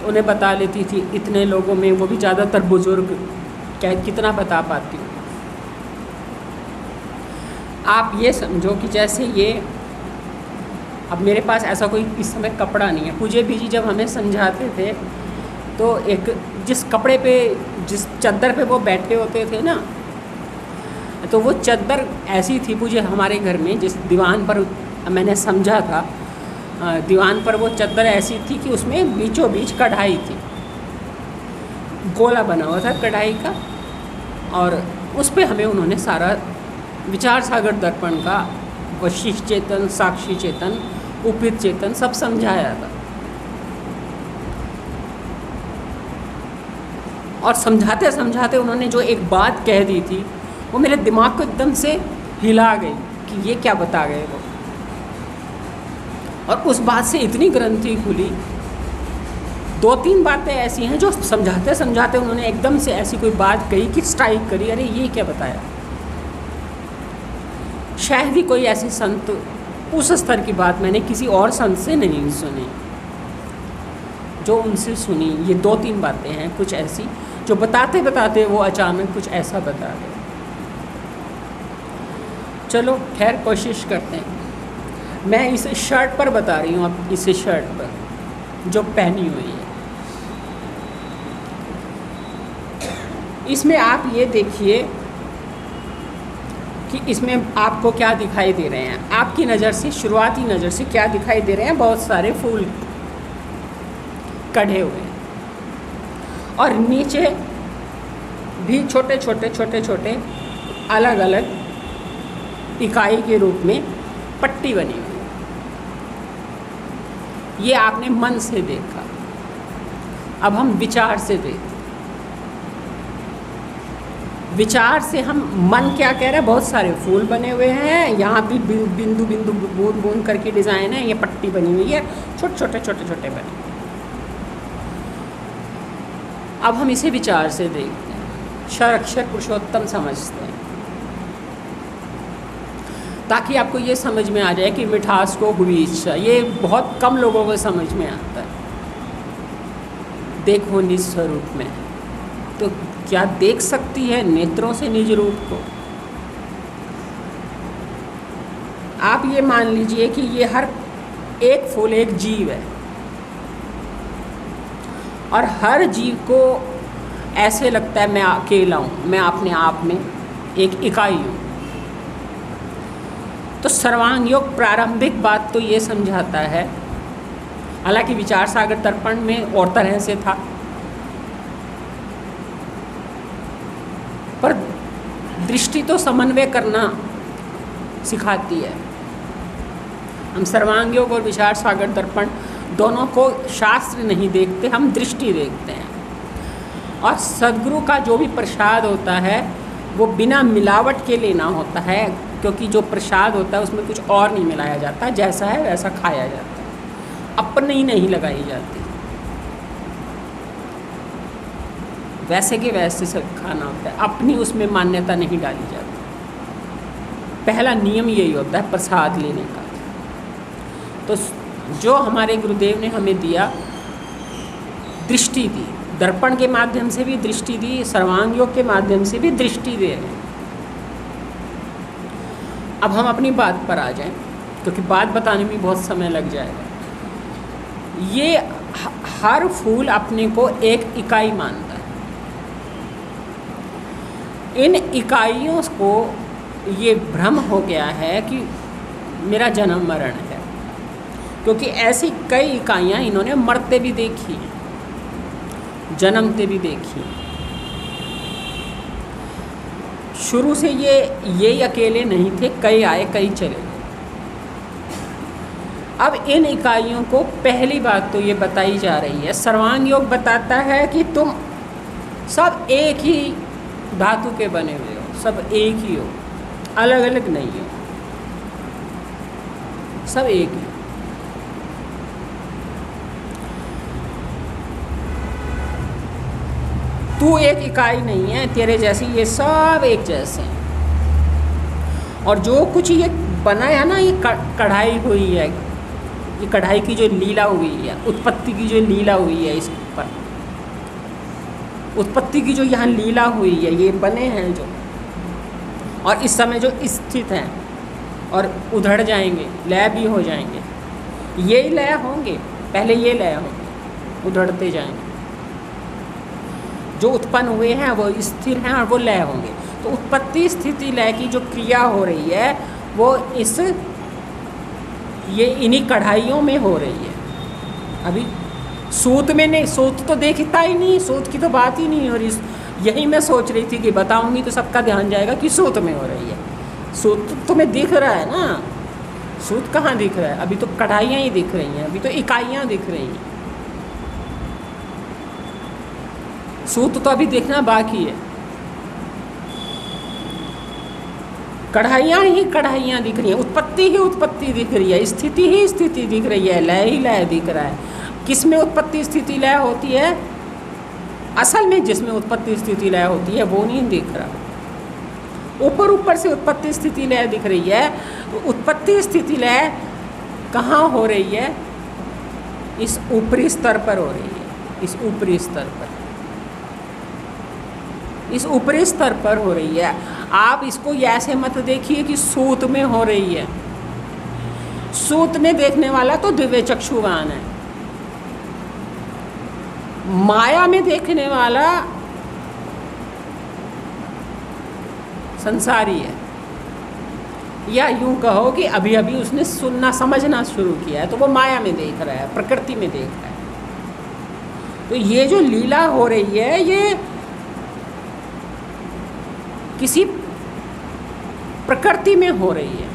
उन्हें बता लेती थी, इतने लोगों में, वो भी ज़्यादातर बुज़ुर्ग, क्या कितना बता पाती हूँ। आप ये समझो कि जैसे ये, अब मेरे पास ऐसा कोई इस समय कपड़ा नहीं है। पूज्य भी जी जब हमें समझाते थे तो एक जिस कपड़े पे, जिस चादर पे वो बैठे होते थे ना, तो वो चादर ऐसी थी पूज्य हमारे घर में, जिस दीवान पर मैंने समझा था, दीवान पर वो चादर ऐसी थी कि उसमें बीचों बीच कढ़ाई थी, गोला बना हुआ था कढ़ाई का, और उस पे हमें उन्होंने सारा विचार सागर दर्पण का वशिष्ठ चेतन, साक्षी चेतन, उपित चेतन सब समझाया था। और समझाते समझाते उन्होंने जो एक बात कह दी थी वो मेरे दिमाग को एकदम से हिला गई कि ये क्या बता गए वो। और उस बात से इतनी ग्रंथि खुली। 2-3 बातें ऐसी हैं जो समझाते समझाते उन्होंने एकदम से ऐसी कोई बात कही कि स्ट्राइक करी, अरे ये क्या बताया। शायद ही कोई ऐसे संत, उस स्तर की बात मैंने किसी और संत से नहीं सुनी, जो उनसे सुनी। ये 2-3 बातें हैं कुछ ऐसी जो बताते बताते वो अचानक कुछ ऐसा बता गए। चलो खैर कोशिश करते हैं। मैं इस शर्ट पर बता रही हूँ, अब इस शर्ट पर जो पहनी हुई है, इसमें आप ये देखिए कि इसमें आपको क्या दिखाई दे रहे हैं। आपकी नज़र से, शुरुआती नज़र से क्या दिखाई दे रहे हैं, बहुत सारे फूल कढ़े हुए हैं, और नीचे भी छोटे छोटे छोटे छोटे अलग अलग इकाई के रूप में पट्टी बनी हुई। ये आपने मन से देखा। अब हम विचार से देखते। विचार से हम, मन क्या कह रहा है, बहुत सारे फूल बने हुए हैं, यहाँ भी बिंदु बिंदु बूंद बूंद करके डिज़ाइन है, ये पट्टी बनी हुई है, छोटे छोटे छोटे छोटे बने। अब हम इसे विचार से देखते हैं, क्षर अक्षर पुरुषोत्तम समझते हैं, ताकि आपको ये समझ में आ जाए कि मिठास को हुई इच्छा। ये बहुत कम लोगों को समझ में आता है। देखो निज स्वरूप में, तो क्या देख सकती है नेत्रों से निज रूप को। आप ये मान लीजिए कि ये हर एक फूल एक जीव है, और हर जीव को ऐसे लगता है मैं अकेला हूँ, मैं अपने आप में एक इकाई हूँ। तो सर्वांग योग प्रारंभिक बात तो ये समझाता है, हालांकि विचार सागर दर्पण में और तरह से था, पर दृष्टि तो समन्वय करना सिखाती है। हम सर्वांग योग और विचार सागर दर्पण दोनों को शास्त्र नहीं देखते, हम दृष्टि देखते हैं। और सद्गुरु का जो भी प्रसाद होता है वो बिना मिलावट के लेना होता है, क्योंकि जो प्रसाद होता है उसमें कुछ और नहीं मिलाया जाता, जैसा है वैसा खाया जाता है, अपनी ही नहीं लगाई जाती, वैसे के वैसे सब खाना होता है, अपनी उसमें मान्यता नहीं डाली जाती। पहला नियम यही होता है प्रसाद लेने का। तो जो हमारे गुरुदेव ने हमें दिया, दृष्टि दी, दर्पण के माध्यम से भी दृष्टि दी, सर्वांग योग के माध्यम से भी दृष्टि दे रहे हैं। अब हम अपनी बात पर आ जाएं, क्योंकि बात बताने में बहुत समय लग जाएगा। ये हर फूल अपने को एक इकाई मानता है। इन इकाइयों को ये भ्रम हो गया है कि मेरा जन्म मरण है, क्योंकि ऐसी कई इकाइयाँ इन्होंने मरते भी देखी हैं, जन्मते भी देखी। शुरू से ये अकेले नहीं थे, कई आए कई चले गए। अब इन इकाइयों को पहली बात तो ये बताई जा रही है, सर्वांग योग बताता है कि तुम सब एक ही धातु के बने हुए हो, सब एक ही हो, अलग अलग नहीं हो, सब एक ही। तू एक इकाई नहीं है, तेरे जैसी ये सब एक जैसे हैं। और जो कुछ ये बना है ना, ये कढ़ाई हुई है, ये कढ़ाई की जो लीला हुई है, उत्पत्ति की जो लीला हुई है, इस पर उत्पत्ति की जो यहाँ लीला हुई है, ये बने हैं जो, और इस समय जो स्थित हैं और उधड़ जाएंगे, लय भी हो जाएंगे, ये लय होंगे, पहले ये लय होंगे, उधड़ते जाएंगे। जो उत्पन्न हुए हैं वो स्थिर हैं और वो लय होंगे। तो उत्पत्ति स्थिति लय की जो क्रिया हो रही है वो ये इन्हीं कढ़ाइयों में हो रही है। अभी सूत में नहीं, सूत तो देखता ही नहीं, सूत की तो बात ही नहीं हो रही। यही मैं सोच रही थी कि बताऊंगी तो सबका ध्यान जाएगा कि सूत में हो रही है। सूत तो तुम्हें दिख रहा है ना, सूत कहाँ दिख रहा है? अभी तो कढ़ाइयाँ ही दिख रही हैं, अभी तो इकाइयाँ दिख रही हैं। सूत तो अभी देखना बाकी है। कढ़ाइयाँ ही कढ़ाइयाँ दिख रही हैं, उत्पत्ति ही उत्पत्ति दिख रही है, स्थिति ही स्थिति दिख रही है, लय ही लय दिख रहा है। किस में उत्पत्ति स्थिति लय होती है? असल में जिसमें उत्पत्ति स्थिति लय होती है वो नहीं दिख रहा। ऊपर ऊपर से उत्पत्ति स्थिति लय दिख रही है। तो उत्पत्ति स्थिति लय कहाँ हो रही है? इस ऊपरी स्तर पर हो रही है, इस ऊपरी स्तर पर, इस ऊपरी स्तर पर हो रही है। आप इसको ऐसे मत देखिए कि सूत में हो रही है। सूत में देखने वाला तो दिव्य चक्षुवान है, माया में देखने वाला संसारी है। या यूं कहो कि अभी अभी उसने सुनना समझना शुरू किया है, तो वो माया में देख रहा है, प्रकृति में देख रहा है। तो ये जो लीला हो रही है ये किसी प्रकृति में हो रही है।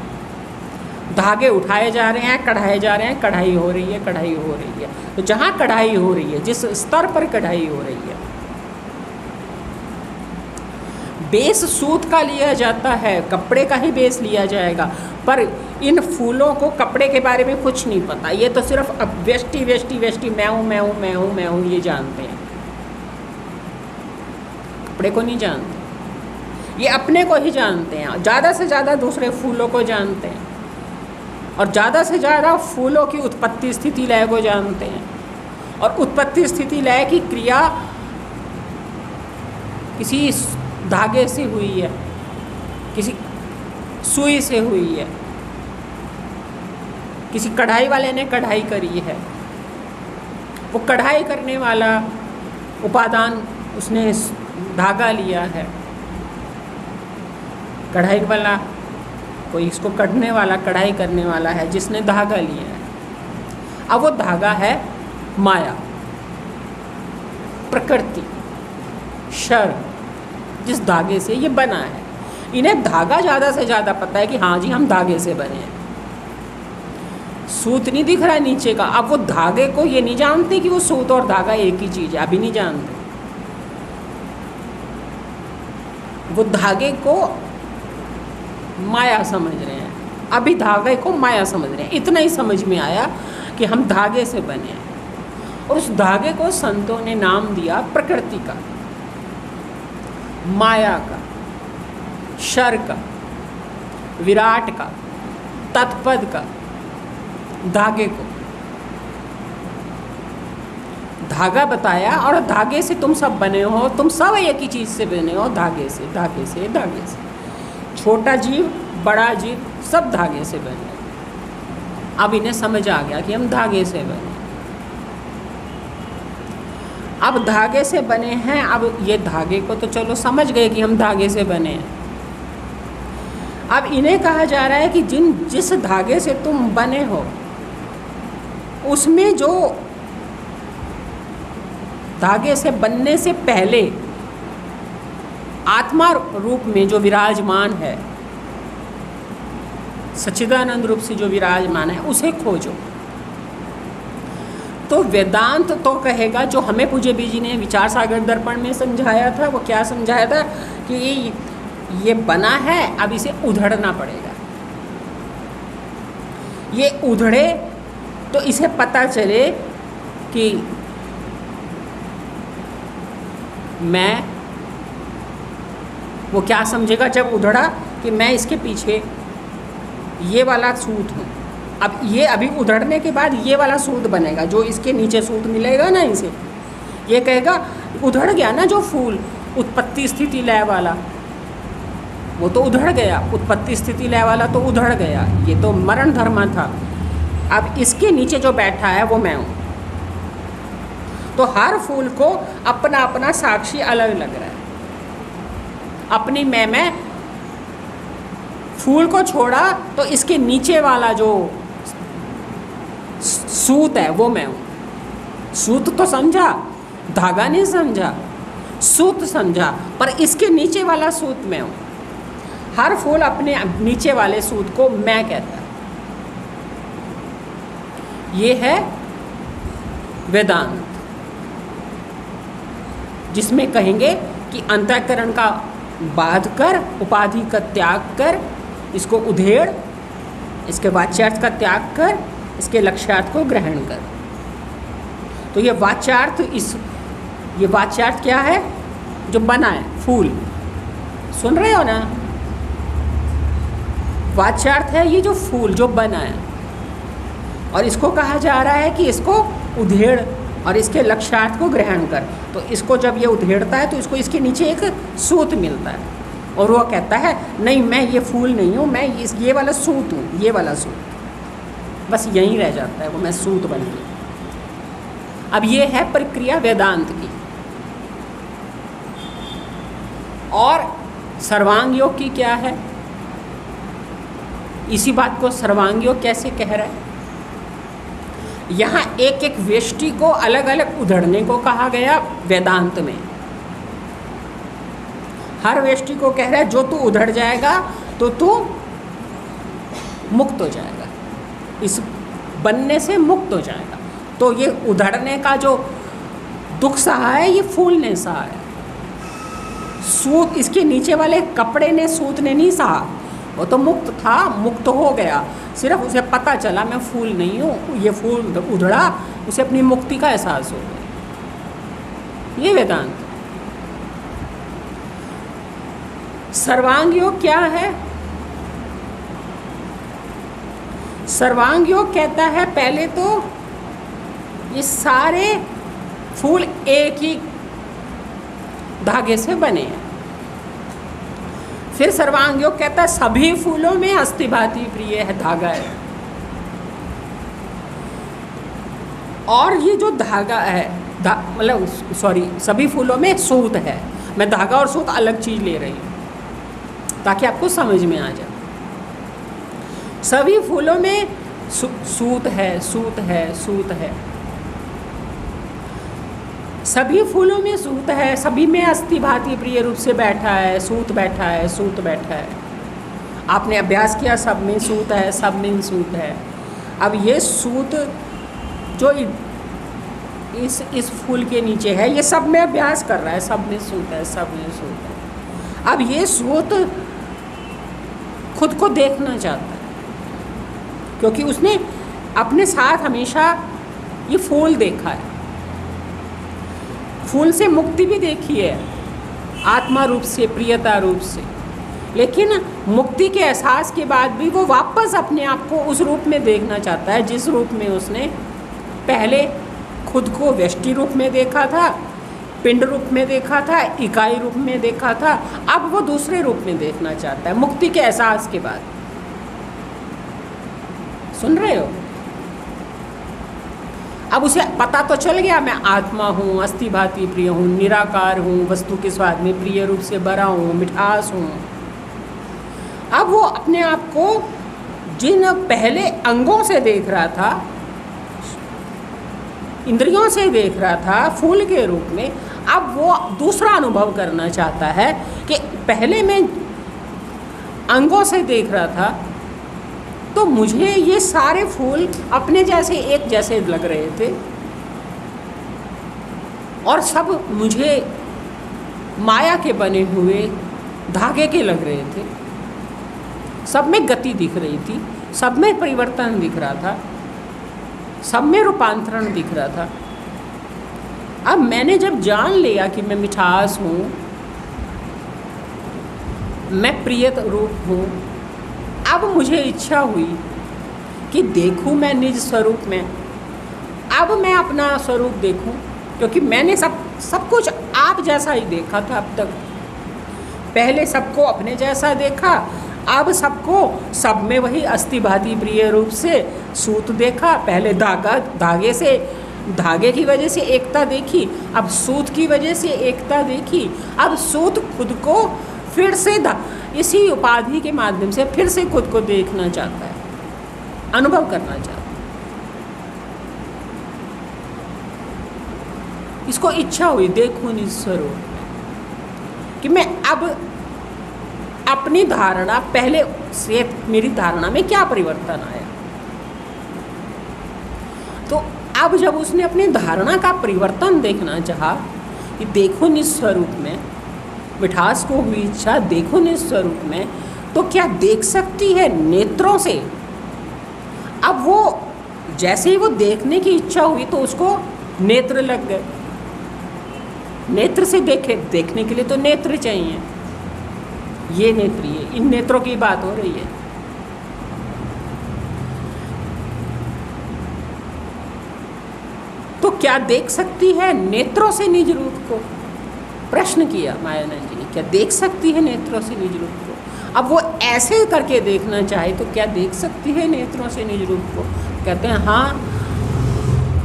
धागे उठाए जा रहे हैं, कढ़ाए जा रहे हैं, कढ़ाई हो रही है, कढ़ाई हो रही है। तो जहाँ कढ़ाई हो रही है, जिस स्तर पर कढ़ाई हो रही है, बेस सूत का लिया जाता है, कपड़े का ही बेस लिया जाएगा। पर इन फूलों को कपड़े के बारे में कुछ नहीं पता, ये तो सिर्फ अब वेष्टि वेष्टि वेष्टि मैं हूँ मैं हूँ मैं हूँ मैं हूँ ये जानते हैं, कपड़े को नहीं जानते। ये अपने को ही जानते हैं, ज़्यादा से ज़्यादा दूसरे फूलों को जानते हैं, और ज़्यादा से ज़्यादा फूलों की उत्पत्ति स्थिति लय को जानते हैं। और उत्पत्ति स्थिति लय की क्रिया किसी धागे से हुई है, किसी सुई से हुई है, किसी कढ़ाई वाले ने कढ़ाई करी है। वो कढ़ाई करने वाला उपादान उसने धागा लिया है, कढ़ाई वाला कोई इसको कटने वाला, कढ़ाई करने वाला है जिसने धागा लिया है। अब वो धागा है माया, प्रकृति, शर, जिस धागे से ये बना है। इन्हें धागा ज़्यादा से ज़्यादा पता है कि हाँ जी हम धागे से बने हैं। सूत नहीं दिख रहा है नीचे का। अब वो धागे को ये नहीं जानते कि वो सूत और धागा एक ही चीज़ है, अभी नहीं जानते। वो धागे को माया समझ रहे हैं, अभी धागे को माया समझ रहे हैं। इतना ही समझ में आया कि हम धागे से बने हैं। और उस धागे को संतों ने नाम दिया प्रकृति का, माया का, शर का, विराट का, तत्पद का। धागे को धागा बताया, और धागे से तुम सब बने हो, तुम सब एक ही चीज़ से बने हो, धागे से धागे से धागे से। छोटा जीव बड़ा जीव सब धागे से बने। अब इन्हें समझ आ गया कि हम धागे से बने। अब धागे से बने हैं, अब ये धागे को तो चलो समझ गए कि हम धागे से बने हैं। अब इन्हें कहा जा रहा है कि जिस धागे से तुम बने हो उसमें जो धागे से बनने से पहले आत्मा रूप में जो विराजमान है, सच्चिदानंद रूप से जो विराजमान है, उसे खोजो। तो वेदांत तो कहेगा, जो हमें पूज्य बीजी ने विचार सागर दर्पण में समझाया था, वो क्या समझाया था कि ये बना है, अब इसे उधड़ना पड़ेगा। ये उधड़े तो इसे पता चले कि मैं, वो क्या समझेगा जब उधड़ा कि मैं इसके पीछे ये वाला सूत हूँ। अब ये अभी उधड़ने के बाद ये वाला सूत बनेगा, जो इसके नीचे सूत मिलेगा ना इसे, ये कहेगा उधड़ गया ना जो फूल, उत्पत्ति स्थिति लय वाला, वो तो उधड़ गया, उत्पत्ति स्थिति लय वाला तो उधड़ गया, ये तो मरण धर्म था। अब इसके नीचे जो बैठा है वो मैं हूँ। तो हर फूल को अपना अपना साक्षी अलग लग रहा है। अपनी मैं फूल को छोड़ा तो इसके नीचे वाला जो सूत है वो मैं हूँ। सूत तो समझा, धागा नहीं समझा, सूत समझा, पर इसके नीचे वाला सूत मैं हूँ। हर फूल अपने नीचे वाले सूत को मैं कहता है। ये है वेदांत, जिसमें कहेंगे कि अंतःकरण का बाध कर, उपाधि का त्याग कर, इसको उधेड़, इसके वाच्यार्थ का त्याग कर, इसके लक्ष्यार्थ को ग्रहण कर। तो ये वाच्यार्थ क्या है? जो बना है फूल, सुन रहे हो ना? वाच्यार्थ है ये जो फूल जो बना है, और इसको कहा जा रहा है कि इसको उधेड़ और इसके लक्ष्यार्थ को ग्रहण कर। तो इसको जब ये उधेड़ता है तो इसको इसके नीचे एक सूत मिलता है, और वो कहता है नहीं मैं ये फूल नहीं हूँ, मैं ये वाला सूत हूँ, ये वाला सूत। बस यहीं रह जाता है वो, मैं सूत बन गया। अब ये है प्रक्रिया वेदांत की। और सर्वांग योग की क्या है? इसी बात को सर्वांग योग कैसे कह रहा है? यहाँ एक एक वेष्टि को अलग अलग उधड़ने को कहा गया वेदांत में। हर वेष्टि को कह रहा है जो तू उधड़ जाएगा तो तू मुक्त हो जाएगा, इस बनने से मुक्त हो जाएगा। तो ये उधड़ने का जो दुख सहा है ये फूल ने सहा है। सूत इसके नीचे वाले कपड़े ने, सूत ने नहीं सहा, वो तो मुक्त था, मुक्त हो गया। सिर्फ उसे पता चला मैं फूल नहीं हूँ, ये फूल उधड़ा, उसे अपनी मुक्ति का एहसास हो गया। ये वेदांत। सर्वांग योग क्या है? सर्वांग योग कहता है पहले तो ये सारे फूल एक ही धागे से बने हैं। फिर सर्वांग योग कहता है सभी फूलों में अस्थिभाति प्रिय है, धागा है। और ये जो धागा है, मतलब सभी फूलों में सूत है। मैं धागा और सूत अलग चीज़ ले रही हूँ ताकि आपको समझ में आ जाए। सभी फूलों में सूत है, सूत है, सूत है। सभी फूलों में सूत है, सभी में अस्थिभाति प्रिय रूप से बैठा है, सूत बैठा है, सूत बैठा है। आपने अभ्यास किया, सब में सूत है, सब में सूत है। अब ये सूत जो इस फूल के नीचे है, ये सब में अभ्यास कर रहा है, सब में सूत है, सब में सूत है। अब ये सूत खुद को देखना चाहता है, क्योंकि उसने अपने साथ हमेशा ये फूल देखा है, फूल से मुक्ति भी देखी है, आत्मा रूप से, प्रियता रूप से। लेकिन मुक्ति के एहसास के बाद भी वो वापस अपने आप को उस रूप में देखना चाहता है जिस रूप में उसने पहले खुद को व्यष्टि रूप में देखा था, पिंड रूप में देखा था, इकाई रूप में देखा था। अब वो दूसरे रूप में देखना चाहता है मुक्ति के एहसास के बाद। सुन रहे हो? अब उसे पता तो चल गया मैं आत्मा हूँ, अस्थिभाति प्रिय हूँ, निराकार हूँ, वस्तु के स्वाद में प्रिय रूप से भरा हूँ, मिठास हूँ। अब वो अपने आप को जिन पहले अंगों से देख रहा था, इंद्रियों से देख रहा था फूल के रूप में, अब वो दूसरा अनुभव करना चाहता है कि पहले मैं अंगों से देख रहा था तो मुझे ये सारे फूल अपने जैसे एक जैसे लग रहे थे, और सब मुझे माया के बने हुए धागे के लग रहे थे। सब में गति दिख रही थी, सब में परिवर्तन दिख रहा था, सब में रूपांतरण दिख रहा था। अब मैंने जब जान लिया कि मैं मिठास हूँ, मैं प्रिय रूप हूँ, अब मुझे इच्छा हुई कि देखूँ मैं निज स्वरूप में। अब मैं अपना स्वरूप देखूँ, क्योंकि मैंने सब कुछ आप जैसा ही देखा था अब तक। पहले सबको अपने जैसा देखा, अब सबको सब में वही अस्थिभाति प्रिय रूप से सूत देखा। पहले धागे की वजह से एकता देखी, अब सूत की वजह से एकता देखी। अब सूत खुद को फिर से इसी उपाधि के माध्यम से फिर से खुद को देखना चाहता है, अनुभव करना चाहता है। इसको इच्छा हुई देखूं निज स्वरूप कि मैं अब अपनी धारणा, पहले से मेरी धारणा में क्या परिवर्तन आया। तो अब जब उसने अपनी धारणा का परिवर्तन देखना चाहा कि देखो निज स्वरूप में, मिठास को हुई इच्छा देखो निज स्वरूप में, तो क्या देख सकती है नेत्रों से। अब वो जैसे ही वो देखने की इच्छा हुई तो उसको नेत्र लग गए। नेत्र से देखने के लिए तो नेत्र चाहिए। ये नेत्र, ये इन नेत्रों की बात हो रही है। तो क्या देख सकती है नेत्रों से निज रूप को? प्रश्न किया मायानंद जी ने, क्या देख सकती है नेत्रों से निज रूप को? अब वो ऐसे करके देखना चाहे तो क्या देख सकती है नेत्रों से निज रूप को? कहते हैं हाँ,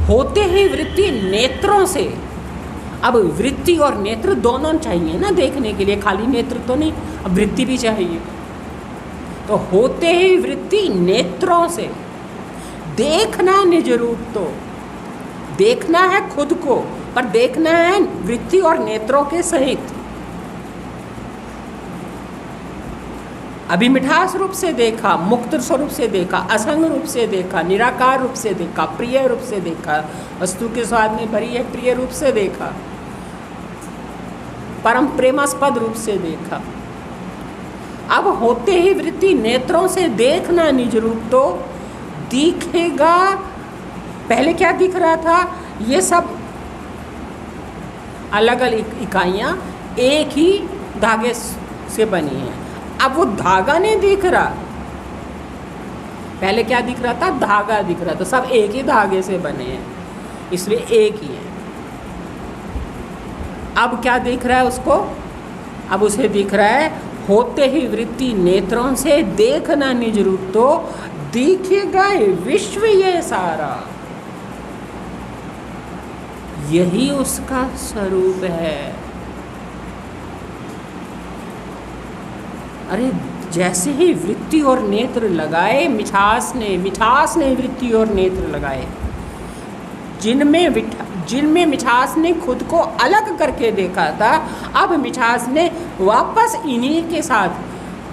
होते ही वृत्ति नेत्रों से। अब वृत्ति और नेत्र दोनों चाहिए ना देखने के लिए, खाली नेत्र तो नहीं, अब वृत्ति भी चाहिए। तो होते ही वृत्ति नेत्रों से, देखना निज रूप, तो देखना है खुद को, पर देखना है वृत्ति और नेत्रों के सहित। अभी मिठास रूप से देखा, मुक्त स्वरूप से देखा, असंग रूप से देखा, निराकार रूप से देखा, प्रिय रूप से देखा, वस्तु के स्वाद में भरी है प्रिय रूप से देखा, परम प्रेमास्पद रूप से देखा। अब होते ही वृत्ति नेत्रों से देखना निज रूप, तो दिखेगा। पहले क्या दिख रहा था? ये सब अलग अलग इकाइयाँ एक ही धागे से बनी हैं। अब वो धागा नहीं दिख रहा। पहले क्या दिख रहा था? धागा दिख रहा था, सब एक ही धागे से बने हैं, इसलिए एक ही है। अब क्या दिख रहा है उसको? अब उसे दिख रहा है होते ही वृत्ति नेत्रों से देखना निज रूप, तो दिखेगा विश्व ये सारा। यही उसका स्वरूप है। अरे जैसे ही वृत्ति और नेत्र लगाए मिठास ने वृत्ति और नेत्र लगाए, जिनमें मिठास ने खुद को अलग करके देखा था, अब मिठास ने वापस इन्हीं के साथ,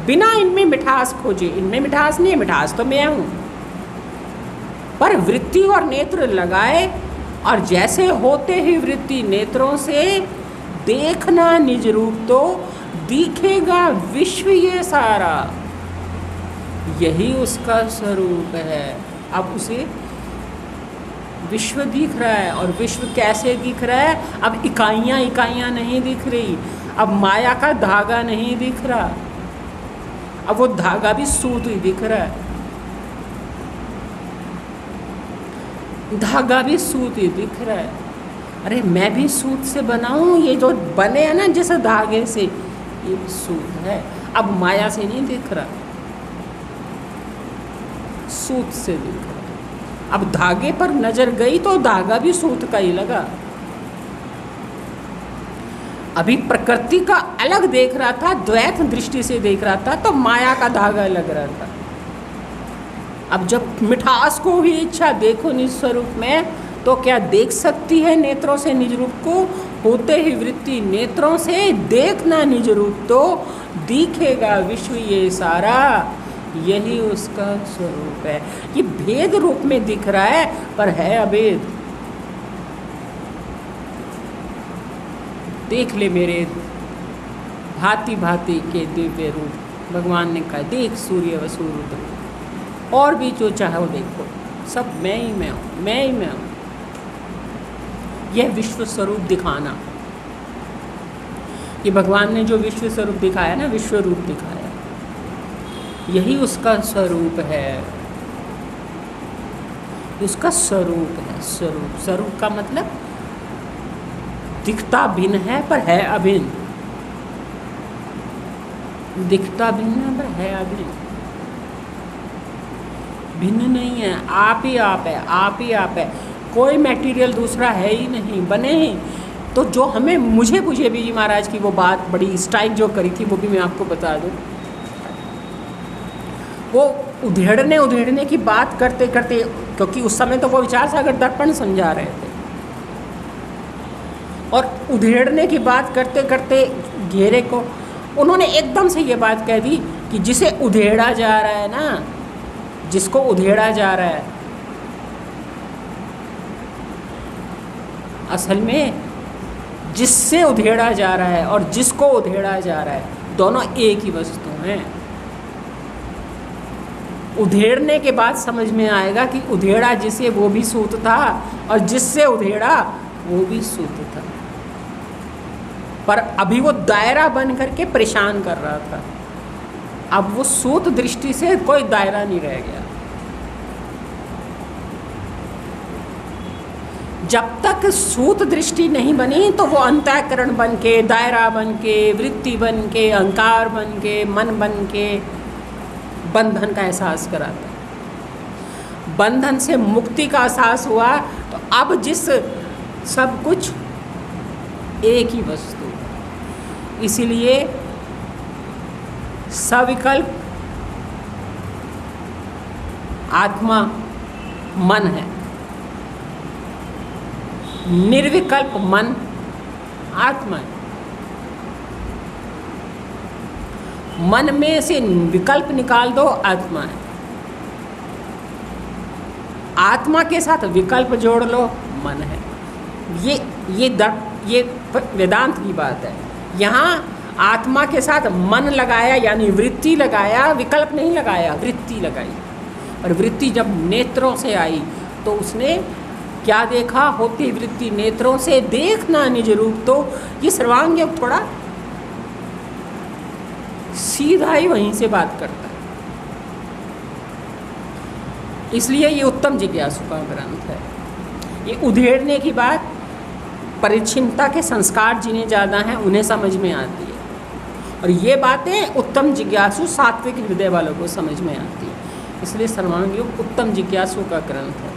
बिना इनमें मिठास खोजे, इनमें मिठास नहीं है, मिठास तो मैं हूँ, पर वृत्ति और नेत्र लगाए, और जैसे होते ही वृत्ति नेत्रों से देखना निज रूप, तो दिखेगा विश्व ये सारा। यही उसका स्वरूप है। अब उसे विश्व दिख रहा है, और विश्व कैसे दिख रहा है? अब इकाइयाँ नहीं दिख रही, अब माया का धागा नहीं दिख रहा, अब वो धागा भी सूत ही दिख रहा है, धागा भी सूत ही दिख रहा है। अरे मैं भी सूत से बना हूँ, ये जो बने हैं ना जैसे धागे से, ये भी सूत है। अब माया से नहीं दिख रहा, सूत से दिख रहा। अब धागे पर नजर गई तो धागा भी सूत का ही लगा। अभी प्रकृति का अलग देख रहा था, द्वैत दृष्टि से देख रहा था, तो माया का धागा लग रहा था। अब जब मिठास को ही इच्छा देखो निज स्वरूप में, तो क्या देख सकती है नेत्रों से निज रूप को? होते ही वृत्ति नेत्रों से देखना निज रूप, तो दिखेगा विश्व ये सारा। यही उसका स्वरूप है। ये भेद रूप में दिख रहा है, पर है अभेद। देख ले मेरे भांति भांति के दिव्य रूप। भगवान ने कहा देख सूर्य व सूर्य, और भी जो चाहो देखो, सब मैं ही मैं हूँ, मैं ही मैं हूँ। यह विश्व स्वरूप दिखाना, कि भगवान ने जो विश्व स्वरूप दिखाया ना, विश्व रूप दिखाया, यही उसका स्वरूप है, उसका स्वरूप है। स्वरूप, स्वरूप का मतलब दिखता भिन्न है पर है अभिन्न, दिखता भिन्न है पर है अभिन्न, भिन्न नहीं है, आप ही आप है, आप ही आप है, कोई मटेरियल दूसरा है ही नहीं, बने ही। तो जो हमें मुझे बीजी महाराज की वो बात बड़ी स्ट्राइक जो करी थी, वो भी मैं आपको बता दूं। वो उधेड़ने की बात करते करते, क्योंकि उस समय तो वो विचार सागर दर्पण समझा रहे थे, और उधेड़ने की बात करते करते घेरे को उन्होंने एकदम से ये बात कह दी कि जिसे उधेड़ा जा रहा है ना, जिसको उधेड़ा जा रहा है, असल में जिससे उधेड़ा जा रहा है और जिसको उधेड़ा जा रहा है, दोनों एक ही वस्तु हैं। उधेड़ने के बाद समझ में आएगा कि उधेड़ा जिसे वो भी सूत था, और जिससे उधेड़ा वो भी सूत था, पर अभी वो दायरा बन करके परेशान कर रहा था। अब वो सूत दृष्टि से कोई दायरा नहीं रह गया। जब तक सूत दृष्टि नहीं बनी तो वो अंतःकरण बन के, दायरा बन के, वृत्ति बन के, अहंकार बन के, मन बन के बंधन का एहसास कराता है। बंधन से मुक्ति का एहसास हुआ तो अब जिस सब कुछ एक ही वस्तु, इसीलिए सविकल्प आत्मा मन है, निर्विकल्प मन आत्मा है। मन में से विकल्प निकाल दो, आत्मा है। आत्मा के साथ विकल्प जोड़ लो, मन है। ये वेदांत की बात है। यहाँ आत्मा के साथ मन लगाया, यानी वृत्ति लगाया, विकल्प नहीं लगाया, वृत्ति लगाई। और वृत्ति जब नेत्रों से आई तो उसने क्या देखा? होती वृत्ति नेत्रों से देखना निज रूप। तो ये सर्वांग योग थोड़ा सीधा ही वहीं से बात करता है, इसलिए ये उत्तम जिज्ञासु का ग्रंथ है। ये उधेड़ने की बात परिच्छिन्नता के संस्कार जिन्हें ज़्यादा हैं उन्हें समझ में आती है, और ये बातें उत्तम जिज्ञासु सात्विक हृदय वालों को समझ में आती है। इसलिए सर्वांग योग उत्तम जिज्ञासु का ग्रंथ है।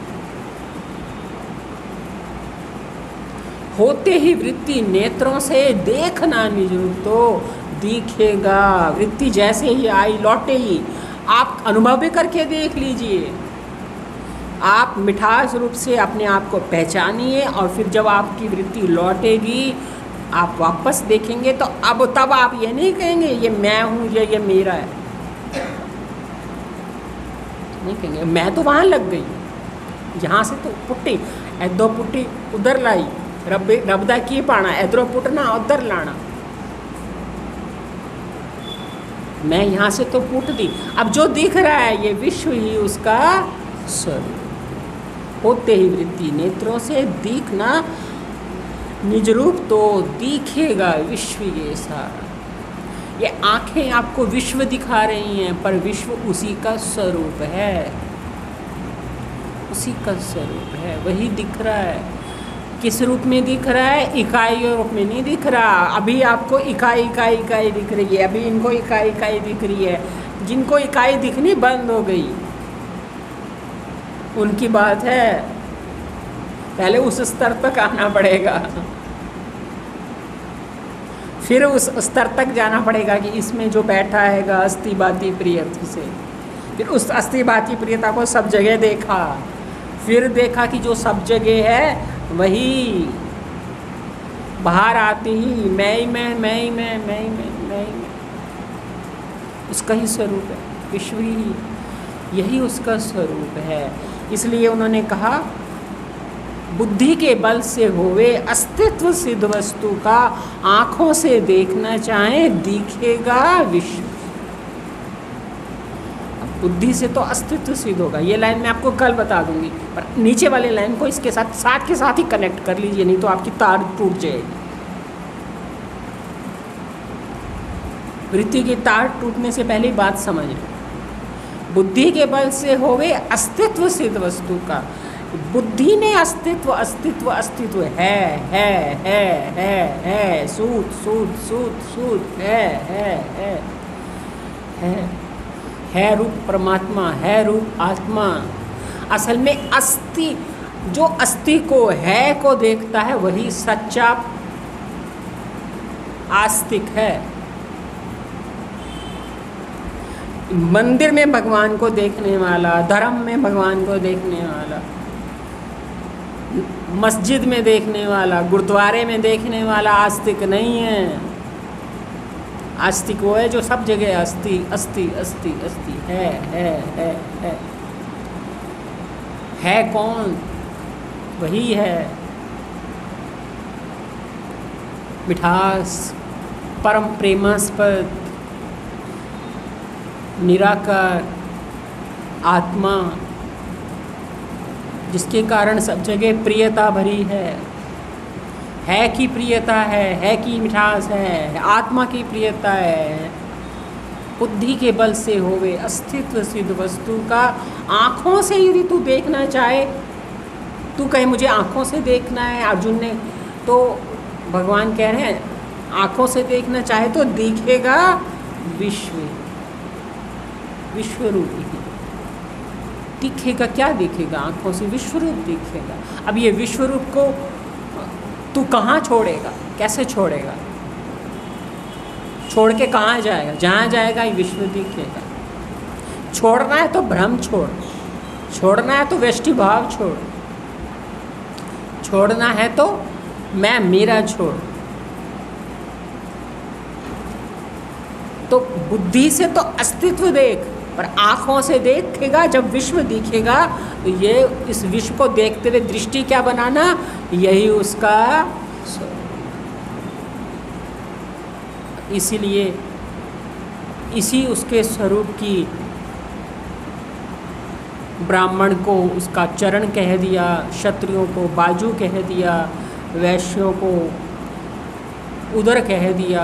होते ही वृत्ति नेत्रों से देखना निज रूप, तो दिखेगा। वृत्ति जैसे ही आई लौटे ही आप अनुभव भी करके देख लीजिए। आप मिठास रूप से अपने आप को पहचानिए, और फिर जब आपकी वृत्ति लौटेगी आप वापस देखेंगे तो अब तब आप ये नहीं कहेंगे ये मैं हूँ, ये मेरा है, नहीं कहेंगे। मैं तो वहाँ लग गई, यहाँ से तो पुट्टी ऐदो पुट्टी उधर लाई, रबदा की पाना इधरों पुटना उधर लाना, मैं यहाँ से तो पुट दी। अब जो दिख रहा है ये विश्व ही उसका स्वरूप। होते ही वृत्ति नेत्रों से दिखना निज रूप, तो दिखेगा विश्व ये सारा। ये आँखें आपको विश्व दिखा रही हैं, पर विश्व उसी का स्वरूप है, उसी का स्वरूप है, वही दिख रहा है। किस रूप में दिख रहा है? इकाई रूप में नहीं दिख रहा। अभी आपको इकाई दिख रही है, अभी इनको इकाई दिख रही है। जिनको इकाई दिखनी बंद हो गई उनकी बात है, पहले उस स्तर तक आना पड़ेगा, फिर उस स्तर तक जाना पड़ेगा कि इसमें जो बैठा हैगा अस्थि बाती प्रियता से, फिर उस अस्थि बाती प्रियता को सब जगह देखा, फिर देखा कि जो सब जगह है वही बाहर आते ही मैं ही मैं, उसका ही स्वरूप है, विश्व ही यही उसका स्वरूप है। इसलिए उन्होंने कहा बुद्धि के बल से होवे अस्तित्व सिद्ध वस्तु का आंखों से देखना चाहे दिखेगा विश्व। बुद्धि से तो अस्तित्व सिद्ध होगा, ये लाइन मैं आपको कल बता दूंगी, पर नीचे वाले लाइन को इसके साथ के साथ ही कनेक्ट कर लीजिए, नहीं तो आपकी तार टूट जाएगी। वृत्ति की तार टूटने से पहले बात समझ लो। बुद्धि के बल से होवे अस्तित्व सिद्ध वस्तु का, बुद्धि ने अस्तित्व अस्तित्व अस्तित्व है सूत सूत सूत सूत है रूप परमात्मा, है रूप आत्मा। असल में अस्थि, जो अस्थि को है को देखता है वही सच्चा आस्तिक है। मंदिर में भगवान को देखने वाला, धर्म में भगवान को देखने वाला, मस्जिद में देखने वाला, गुरुद्वारे में देखने वाला आस्तिक नहीं है। आस्तिक वो है जो सब जगह अस्थि अस्थि अस्थि अस्थि है कौन? वही है मिठास, परम प्रेमास्पद, निराकार आत्मा, जिसके कारण सब जगह प्रियता भरी है की प्रियता है की मिठास है, आत्मा की प्रियता है। बुद्धि के बल से होवे अस्तित्व सिद्ध वस्तु का आँखों से यदि तू देखना चाहे, तू कहे मुझे आँखों से देखना है, अर्जुन ने तो भगवान कह रहे हैं आँखों से देखना चाहे तो दिखेगा विश्वरूप ही दिखेगा। क्या दिखेगा? आँखों से विश्वरूप दिखेगा। अब ये विश्वरूप को तू कहाँ छोड़ेगा, कैसे छोड़ेगा? छोड़ के कहाँ जाएगा? जहाँ जाएगा ये विश्व दिखेगा। छोड़ना है तो भ्रम छोड़, छोड़ना है तो व्यष्टि भाव छोड़, छोड़ना है तो मैं मेरा छोड़। तो बुद्धि से तो अस्तित्व देख, पर आँखों से देखेगा जब विश्व दिखेगा तो ये इस विश्व को देखते हुए दृष्टि क्या बनाना, यही उसका। इसीलिए इसी उसके स्वरूप की ब्राह्मण को उसका चरण कह दिया, क्षत्रियों को बाजू कह दिया, वैश्यों को उदर कह दिया,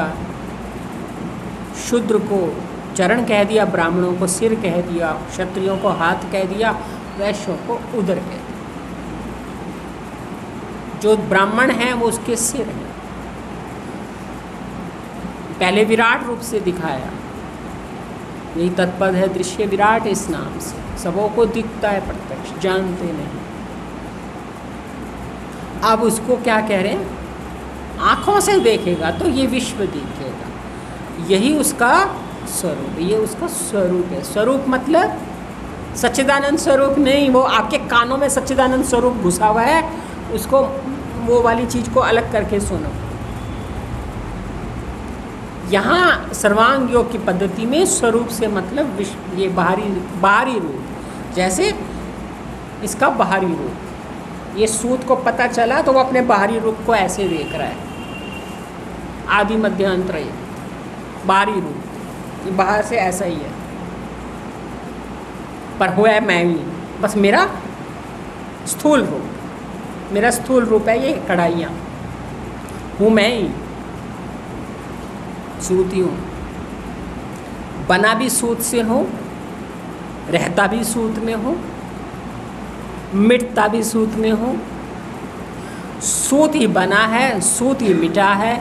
शूद्र को चरण कह दिया, ब्राह्मणों को सिर कह दिया, क्षत्रियों को हाथ कह दिया, वैश्यों को उदर कह दिया। जो ब्राह्मण हैं वो उसके सिर हैं। पहले विराट रूप से दिखाया, यही तत्पद है दृश्य विराट इस नाम से, सबों को दिखता है प्रत्यक्ष, जानते नहीं। अब उसको क्या कह रहे हैं? आँखों से देखेगा तो ये विश्व दिखेगा, यही उसका स्वरूप, ये उसका स्वरूप है। स्वरूप मतलब सच्चिदानंद स्वरूप नहीं, वो आपके कानों में सच्चिदानंद स्वरूप घुसा हुआ है, उसको वो वाली चीज़ को अलग करके सुनो। यहाँ सर्वांग योग की पद्धति में स्वरूप से मतलब विश्व, ये बाहरी रूप। जैसे इसका बाहरी रूप, ये सूत को पता चला तो वो अपने बाहरी रूप को ऐसे देख रहा है, आदि मध्यांतर, बाहरी रूप ये बाहर से ऐसा ही है, पर हुआ है मैं ही, बस मेरा स्थूल रूप, मेरा स्थूल रूप है ये कढ़ाइयाँ, हूँ मैं ही, सूती हूँ, बना भी सूत से हूँ, रहता भी सूत में हूँ, मिटता भी सूत में हूँ। सूत ही बना है, सूत ही मिटा है,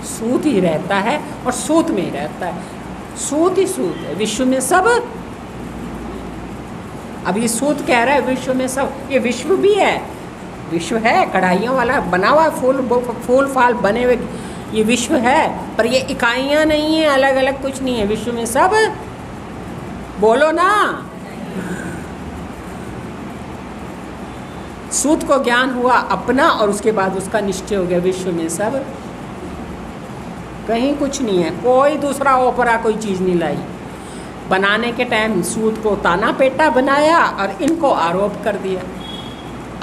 सूत ही रहता है और सूत में ही रहता है। सूत ही सूत है, विश्व में सब। अब ये सूत कह रहा है विश्व में सब, ये विश्व भी है, विश्व है, कढ़ाइयों वाला बना हुआ फूल फाल बने हुए, ये विश्व है, पर ये इकाइयाँ नहीं है, अलग अलग कुछ नहीं है, विश्व में सब। बोलो ना। सूत को ज्ञान हुआ अपना और उसके बाद उसका निश्चय हो गया विश्व में सब, कहीं कुछ नहीं है, कोई दूसरा ओपरा कोई चीज़ नहीं लाई। बनाने के टाइम सूत को ताना पेटा बनाया और इनको आरोप कर दिया।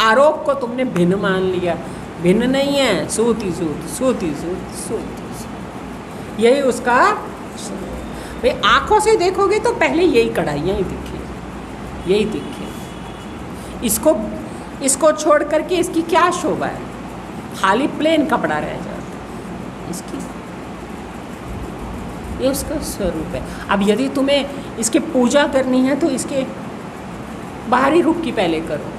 आरोप को तुमने भिन्न मान लिया, भिन्न नहीं है, सूत ही सूत, सूत ही सूत, सूत ही सूत। यही उसका भाई, आंखों से देखोगे तो पहले यही कढ़ाइयाँ ही दिखे, यही दिखे। इसको छोड़ करके इसकी क्या शोभा है, खाली प्लेन कपड़ा रह जाता है इसकी, ये उसका स्वरूप है। अब यदि तुम्हें इसकी पूजा करनी है तो इसके बाहरी रूप की पहले करो,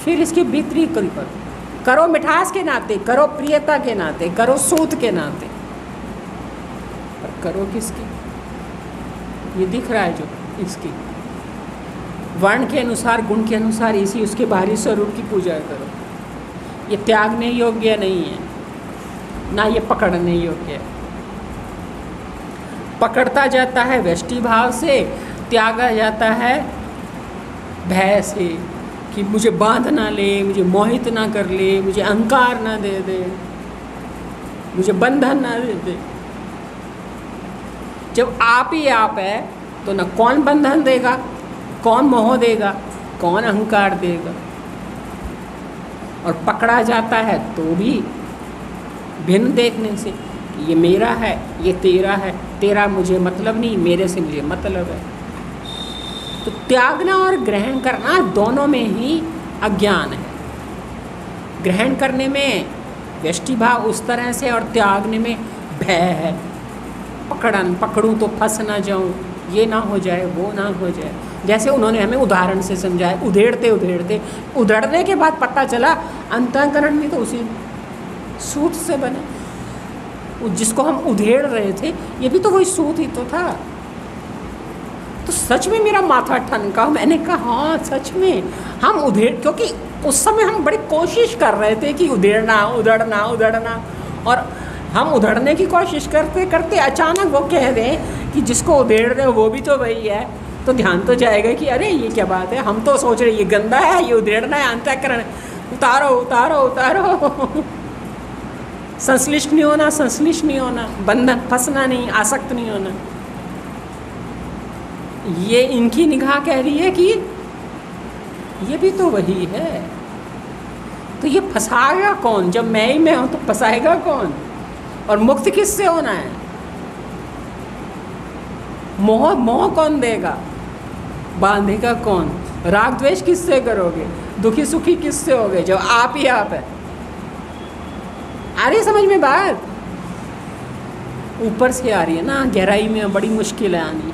फिर इसके भीतरी करो, करो मिठास के नाते, करो प्रियता के नाते, करो सूत के नाते, पर करो किसकी? ये दिख रहा है जो इसकी वर्ण के अनुसार, गुण के अनुसार इसी उसके बाहरी स्वरूप की पूजा करो। ये त्यागने योग्य नहीं है, ना ये पकड़ने योग्य है। पकड़ता जाता है व्यष्टि भाव से, त्यागा जाता है भय से कि मुझे बांध ना ले, मुझे मोहित ना कर ले, मुझे अहंकार ना दे दे, मुझे बंधन ना दे दे। जब आप ही आप है तो न कौन बंधन देगा, कौन मोह देगा, कौन अहंकार देगा। और पकड़ा जाता है तो भी भिन्न देखने से, ये मेरा है, ये तेरा है, तेरा मुझे मतलब नहीं, मेरे से मुझे मतलब है। तो त्यागना और ग्रहण करना दोनों में ही अज्ञान है। ग्रहण करने में व्यष्टि भाव उस तरह से, और त्यागने में भय है, पकड़ूं तो फंस ना जाऊं, ये ना हो जाए, वो ना हो जाए। जैसे उन्होंने हमें उदाहरण से समझाया, उधेड़ते उधेड़ते उधड़ने के बाद पता चला अंतःकरण भी तो उसी सूत से बना, जिसको हम उधेड़ रहे थे ये भी तो वही सूत ही तो था। तो सच में मेरा माथा ठनका, मैंने कहा हाँ सच में हम क्योंकि उस समय हम बड़ी कोशिश कर रहे थे कि उधेड़ना उधड़ना उधड़ना, और हम उधड़ने की कोशिश करते करते अचानक वो कह दें कि जिसको उधेड़ रहे हो वो भी तो वही है, तो ध्यान तो जाएगा कि अरे ये क्या बात है, हम तो सोच रहे ये गंदा है, ये उधेड़ना है, अंतःकरण, उतारो उतारो उतारो। संश्लिष्ट नहीं होना, संश्लिष्ट नहीं होना, बंधन फंसना नहीं, आसक्त नहीं होना। ये इनकी निगाह कह रही है कि ये भी तो वही है, तो ये फंसाएगा कौन? जब मैं ही मैं हूं तो फंसाएगा कौन? और मुक्त किससे होना है? मोह कौन देगा, बांधेगा कौन? राग द्वेष किससे करोगे, दुखी सुखी किससे होगे जब आप ही आप है? आ रही समझ में बात? ऊपर से आ रही है ना, गहराई में बड़ी मुश्किल है आनी।